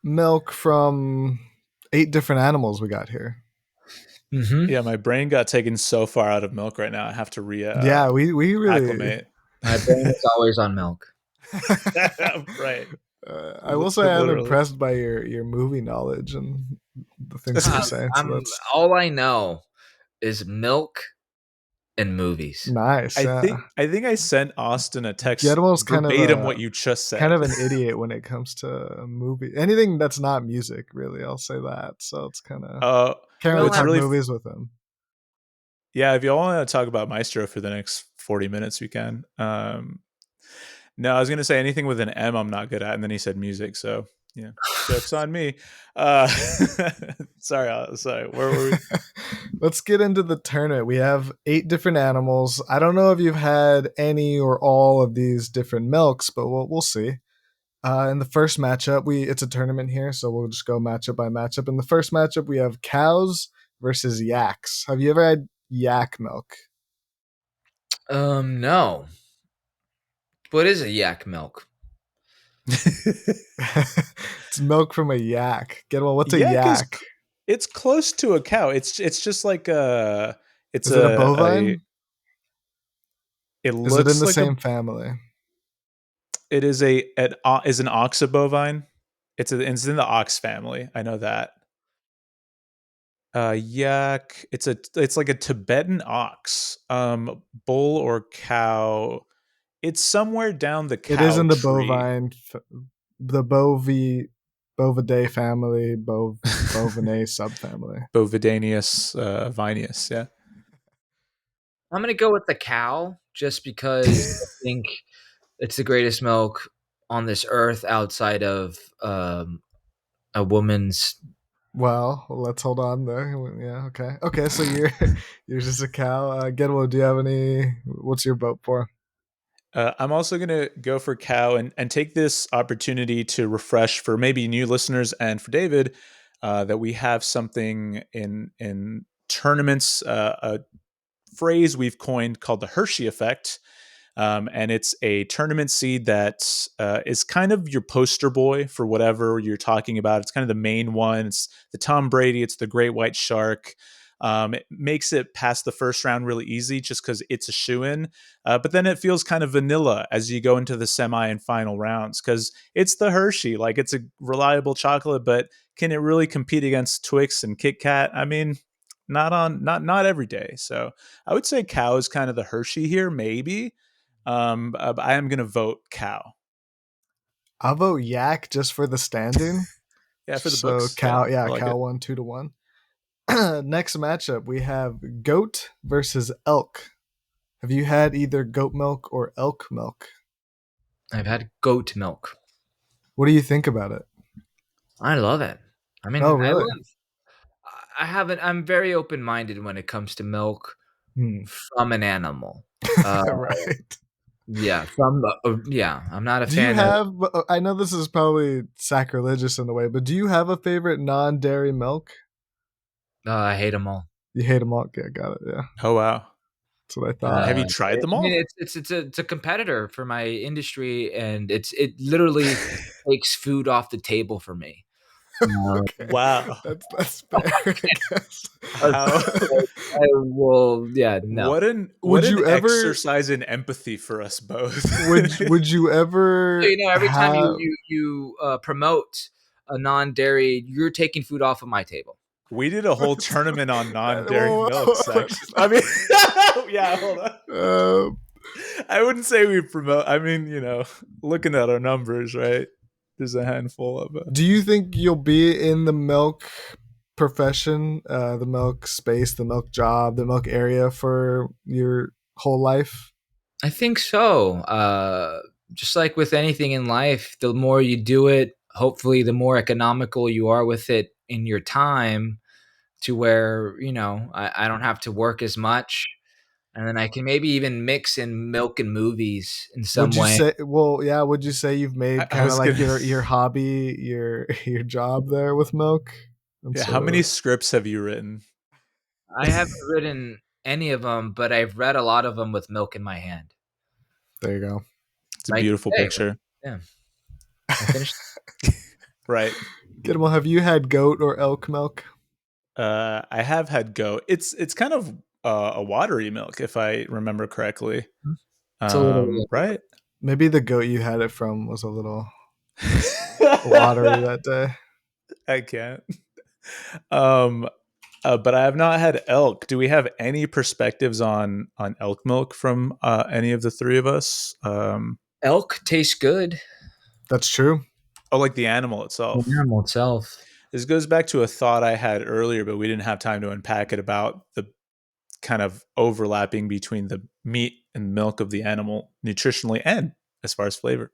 milk from 8 different animals we got here. Yeah, my brain got taken so far out of milk right now. I have to we really acclimate. My brain is always on milk. Right. I will say I'm impressed by your movie knowledge and the things you're saying. All I know is milk and movies. Nice. I think I sent Austin a text verbatim what you just said. Kind of an idiot when it comes to a movie. Anything that's not music, really. I'll say that. So it's kind of can't really talk movies with him. Yeah, if y'all want to talk about Maestro for the next 40 minutes, we can. No, I was gonna say anything with an M I'm not good at, and then he said music, so yeah. Joke's on me. Sorry, where were we? Let's get into the tournament. We have 8 different animals. I don't know if you've had any or all of these different milks, but we'll see. In the first matchup, it's a tournament here, so we'll just go matchup by matchup. In the first matchup, we have cows versus yaks. Have you ever had yak milk? No. What is a yak milk? It's milk from a yak. Get one. What's a Yak is yak? it's close to a cow. It's just like it's Is it a a bovine? it Is it in looks the like a same family? it is is an oxabovine. It's in the ox family. I know that. Yak. It's like a Tibetan ox. Bull or cow. It's somewhere down the It is cow in the tree. bovine, the Bovidae family, Bovinae subfamily. Bovidaneus vineus. Yeah. I'm gonna go with the cow just because I think it's the greatest milk on this earth outside of a woman's. Well, let's hold on there. Yeah, okay. Okay, so you're just a cow. Gedwo, do you have any what's your vote for? I'm also going to go for cow and take this opportunity to refresh for maybe new listeners and for David that we have something in tournaments, a phrase we've coined called the Hershey effect. And it's a tournament seed that is kind of your poster boy for whatever you're talking about. It's kind of the main one. It's the Tom Brady. It's the Great White Shark. It makes it past the first round really easy just because it's a shoe-in. But then it feels kind of vanilla as you go into the semi and final rounds because it's the Hershey. Like it's a reliable chocolate, but can it really compete against Twix and Kit Kat? I mean, not every day. So I would say cow is kind of the Hershey here, maybe. But I am going to vote cow. I'll vote yak just for the standing. Yeah, for the So books. Yeah, cow, yeah, I like cow it. won 2-1. Next matchup, we have goat versus elk. Have you had either goat milk or elk milk? I've had goat milk. What do you think about it? I love it. I Oh, mean, really? I haven't. I'm very open minded when it comes to milk Hmm. from an animal. Uh, Right. yeah, yeah. I'm not a Do you fan of. have? I know this is probably sacrilegious in a way, but do you have a favorite non-dairy milk? I hate them all. You hate them all. Yeah, got it. Yeah, Oh wow. that's what I thought. Have you I tried them mean, all? it's a competitor for my industry, and it literally takes food off the table for me. Okay, Wow. that's fair, I guess. How I will. Yeah, no. what Would an you ever? exercise in empathy for us both. Would you So, ever every time have? you promote a non-dairy, you're taking food off of my table. We did a whole tournament on non-dairy Whoa, milks what actually. is I that? mean yeah, hold on. Um, I wouldn't say we promote. I mean, looking at our numbers, right? There's a handful of do you think you'll be in the milk profession, the milk space, the milk job, the milk area for your whole life? I think so. Just like with anything in life, the more you do it, hopefully, the more economical you are with it in your time, to where I don't have to work as much, and then I can maybe even mix in milk and movies in some Would you way. say? Well, yeah. Would you say you've made I kind of was like gonna your hobby, your job there with milk? And Yeah, how so many scripts have you written? I haven't written any of them, but I've read a lot of them with milk in my hand. there you go. It's a Like beautiful today, picture. yeah, I finished. Right. Good. Well, have you had goat or elk milk? I have had goat. It's kind of a watery milk, if I remember correctly. It's a little. Right? Maybe the goat you had it from was a little watery that day. I can't. Um, but I have not had elk. Do we have any perspectives on elk milk from any of the three of us? Elk tastes good. That's true. Oh, like the animal The itself. animal itself. This goes back to a thought I had earlier, but we didn't have time to unpack it about the kind of overlapping between the meat and milk of the animal nutritionally and as far as flavor.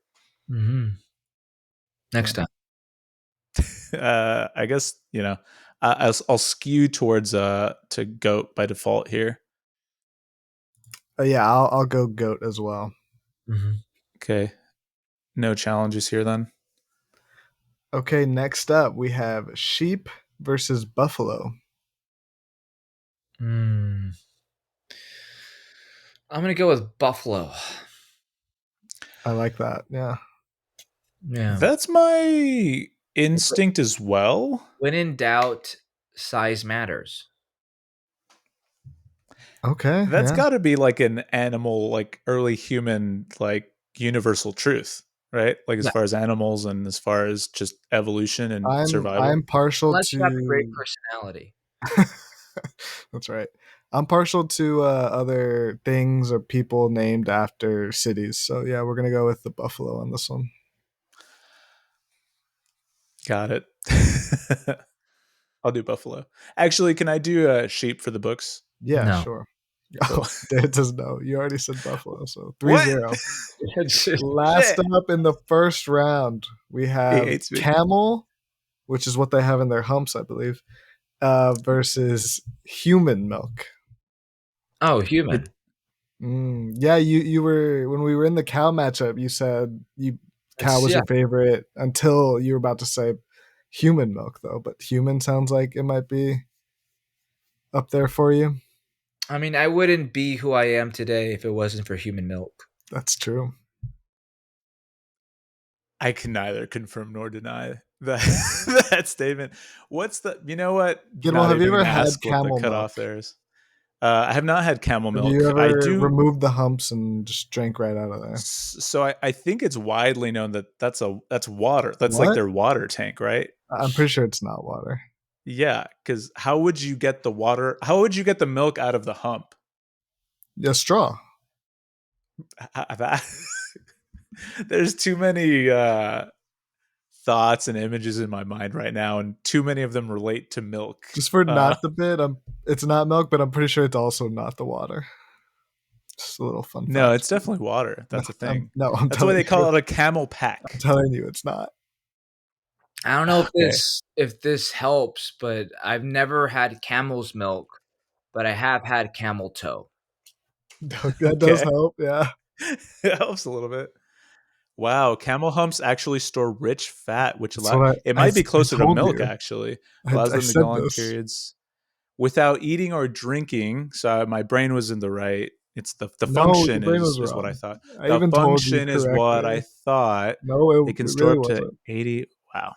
Mm-hmm. Next time. I guess I'll skew towards to goat by default here. Yeah, I'll go goat as well. Mm-hmm. Okay, no challenges here then. Okay, next up we have sheep versus buffalo. I'm gonna go with buffalo. I like that. Yeah. Yeah. That's my instinct as well. When in doubt, size matters. Okay. That's Yeah. got to be like an animal, like early human, like universal truth, right? Like as Yeah. far as animals and as far as just evolution and survival. I'm partial Unless you have a great to. personality. That's right. I'm partial to other things or people named after cities. So yeah, we're gonna go with the buffalo on this one. Got it. I'll do buffalo. Actually, can I do sheep for the books? Yeah, No. sure. Cool. Oh, David says no. You already said buffalo, so 3-0. What? Last Shit. up in the first round, we He have hates me. camel, which is what they have in their humps, I believe, versus human milk. Oh, human. Yeah, you were when we were in the cow matchup. You said cow was your favorite until you were about to say human milk, though. But human sounds like it might be up there for you. I mean, I wouldn't be who I am today if it wasn't for human milk. That's true. I can neither confirm nor deny that that statement. What's the? You know what? Gidwell, Not have you even ever gonna had ask what the camel milk? cutoff there is. I have not had camel Have milk. you I ever do. removed the humps and just drank right out of there? So I think it's widely known that that's water. That's like What? their water tank, right? I'm pretty sure it's not water. Yeah, because how would you get the water? How would you get the milk out of the hump? Yeah, straw. There's too many thoughts and images in my mind right now, and too many of them relate to milk. Just for not the bit, it's not milk, but I'm pretty sure it's also not the water. Just a little fun fact. No, it's definitely water. That's a thing. That's why they call it a camel pack. I'm telling you, it's not. I don't know if this helps, but I've never had camel's milk, but I have had camel toe. That does help. Yeah, it helps a little bit. Wow, camel humps actually store rich fat, which it I might be closer to told milk. you. Actually, I allows them to said go long this. periods without eating or drinking. So my brain was in the right. It's the No, function your brain was is what wrong. I thought. I The even told you function is what I correctly. thought. No, They can it store really up to wasn't. 80. Wow.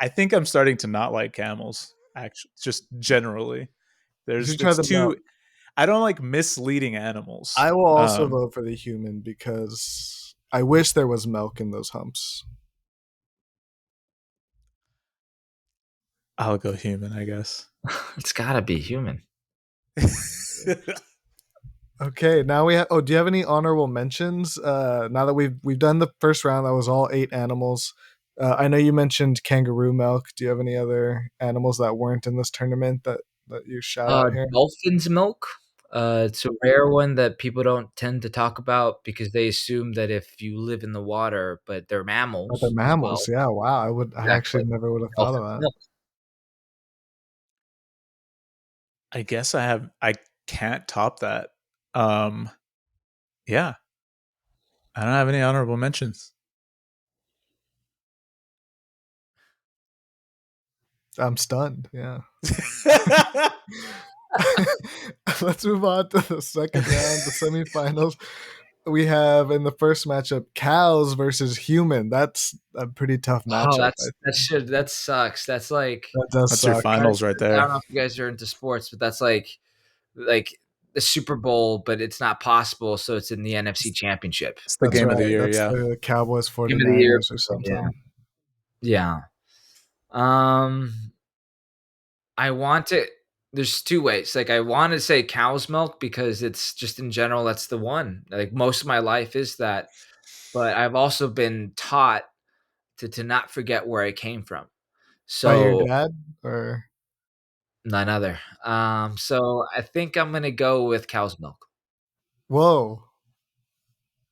I think I'm starting to not like camels. Actually, just generally, You should try them out. I don't like misleading animals. I will also vote for the human because I wish there was milk in those humps. I'll go human, I guess. It's gotta be human. Okay, now we have. Oh, do you have any honorable mentions? Now that we've done the first round, that was all 8 animals. I know you mentioned kangaroo milk. Do you have any other animals that weren't in this tournament that you shout out here? Dolphin's milk. It's a rare one that people don't tend to talk about because they assume that if you live in the water, but they're mammals. Oh, they're mammals. Well. Yeah. Wow. I actually never would have thought of that. Milk. I guess I can't top that. Yeah. I don't have any honorable mentions. I'm stunned. Yeah. Let's move on to the second round, the semifinals. We have in the first matchup cows versus human. That's a pretty tough matchup. That sucks. That's like That does That's suck. your finals right I there. don't know if you guys are into sports, but that's like the Super Bowl, but it's not possible, so it's in the NFC Championship. It's the That's game right. of the year, That's yeah. the Cowboys Game of the year. 49ers or something. Yeah. I want to. There's two ways. Like I want to say cow's milk because it's just in general that's the one. Like most of my life is that, but I've also been taught to not forget where I came from. By your So dad or none other. So I think I'm gonna go with cow's milk. whoa.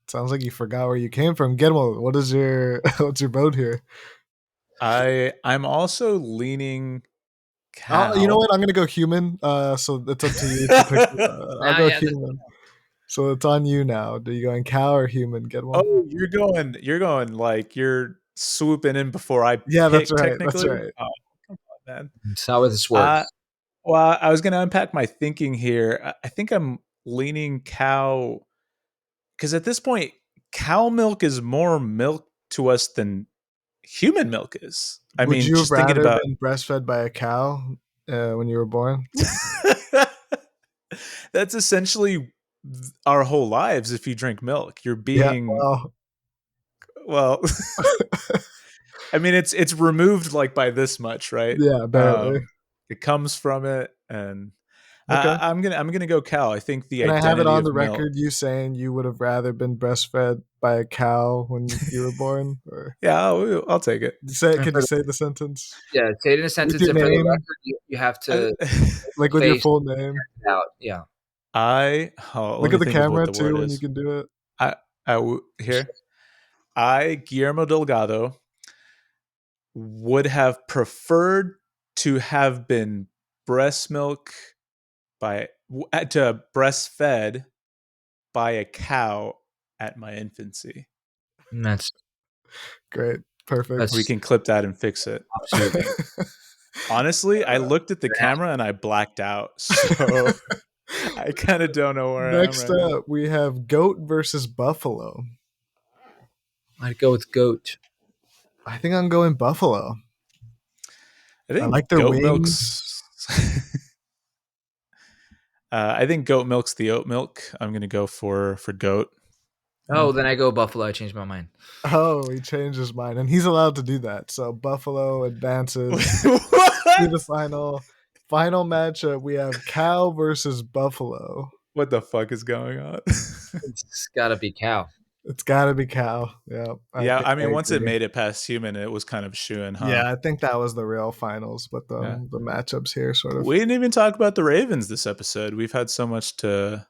Sounds like you forgot where you came from. Gedwell, what's your vote here? I'm also leaning cow. You know what? I'm gonna go human. So it's up to you to pick. I'll Now, go yeah, human. So it's on you now. Do you going cow or human? Gedwell? Oh, you're going like you're swooping in before I Yeah, that's pick. right. That's Technically, right. oh, come on, man. it's not how this Uh, works. well, I was going to unpack my thinking here. I think I'm leaning cow because at this point, cow milk is more milk to us than human milk is. I Would mean, you have just thinking rather about been breastfed by a cow when you were born? that's essentially our whole lives. If you drink milk, you're Yeah. being Well. well. I mean, it's removed like by this much, right? Yeah, barely. It comes from it, and Okay. I'm gonna go cow. I think the Can I have it identity on of the milk. record you saying you would have rather been breastfed by a cow when you were born? Or Yeah, I'll take it. say, And could for you the, say the sentence yeah, say it in a with sentence, your and for the name, record, you have I, to like with your face full name? it out. Yeah. Let Look me at the think of what camera the word too when you is. can do it. Here. I, Guillermo Delgado, would have preferred to have been breast milk to breastfed by a cow at my infancy. And that's Great, perfect. We that's can clip that and fix it. absolutely. Honestly, I looked at the camera and I blacked out, so I kind of don't know where I am Next right now. up, we have goat versus buffalo. I'd go with goat. I think I'm going buffalo. I I think like their goat wings. milk's. I think goat milk's the oat milk. I'm gonna go for goat. Oh, then I go buffalo. I changed my mind. Oh, he changed his mind, and he's allowed to do that. So Buffalo advances to What? the final matchup. We have cow versus buffalo. What the fuck is going on? It's got to be cow. It's got to be cow. Yeah, I Yeah, think I I mean, once it agree. made it past human, it was kind of shooing, huh? Yeah, I think that was the real finals, but Yeah. the matchups here sort of We didn't even talk about the Ravens this episode. We've had so much to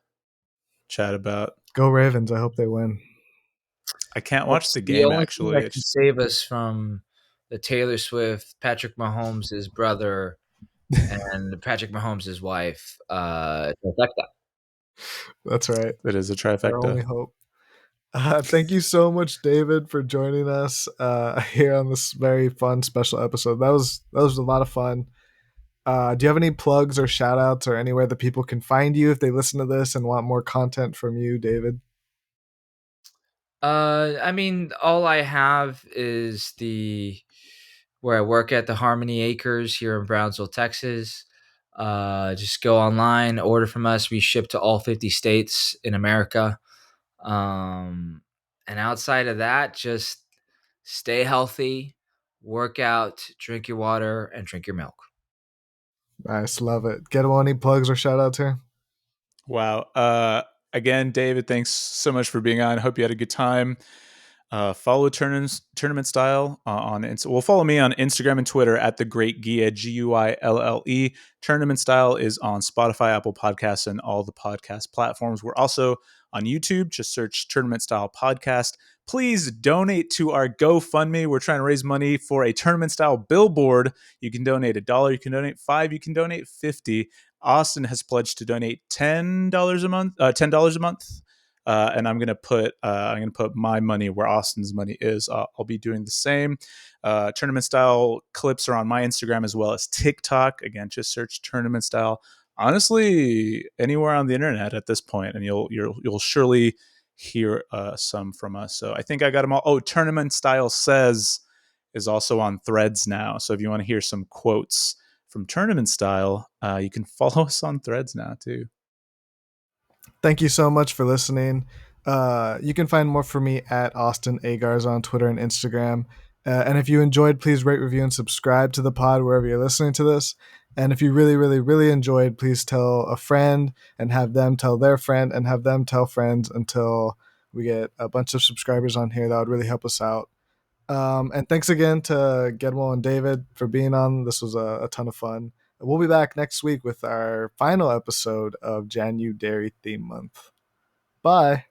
chat about. go Ravens. I hope they win. I can't watch the The game only thing actually. that can save us from the Taylor Swift, Patrick Mahomes' brother, and Patrick Mahomes' wife, trifecta. That's right. It is a Our only trifecta. hope. Thank you so much, David, for joining us here on this very fun special episode. That was a lot of fun. Do you have any plugs or shout outs or anywhere that people can find you if they listen to this and want more content from you, David? I mean, all I have is where I work at the Harmony Acres here in Brownsville, Texas. Just go online, order from us. We ship to all 50 states in America. And outside of that, just stay healthy, work out, drink your water, and drink your milk. Nice, love it. Get any plugs or shout outs here? Wow. Again, David, thanks so much for being on. Hope you had a good time. Follow tournament style on well, follow me on Instagram and Twitter at the Great Gia, Guille. Tournament style is on Spotify, Apple Podcasts, and all the podcast platforms. We're also on YouTube. Just search Tournament Style Podcast. Please donate to our GoFundMe. We're trying to raise money for a tournament style billboard. You can donate $1, you can donate $5, you can donate $50. Austin has pledged to donate $10 a month. $10 a month. And I'm gonna put my money where Austin's money is. I'll be doing the same. Tournament style clips are on my Instagram as well as TikTok. Again, just search tournament style. Honestly, anywhere on the internet at this point, and you'll surely hear some from us. So I think I got them all. Oh, tournament style says is also on Threads now. So if you want to hear some quotes from tournament style, you can follow us on Threads now too. Thank you so much for listening. You can find more from me at Austin Agars on Twitter and Instagram. And if you enjoyed, please rate, review, and subscribe to the pod wherever you're listening to this. And if you really, really, really enjoyed, please tell a friend and have them tell their friend and have them tell friends until we get a bunch of subscribers on here. That would really help us out. And thanks again to Gedwell and David for being on. This was a ton of fun. We'll be back next week with our final episode of January Theme Month. Bye.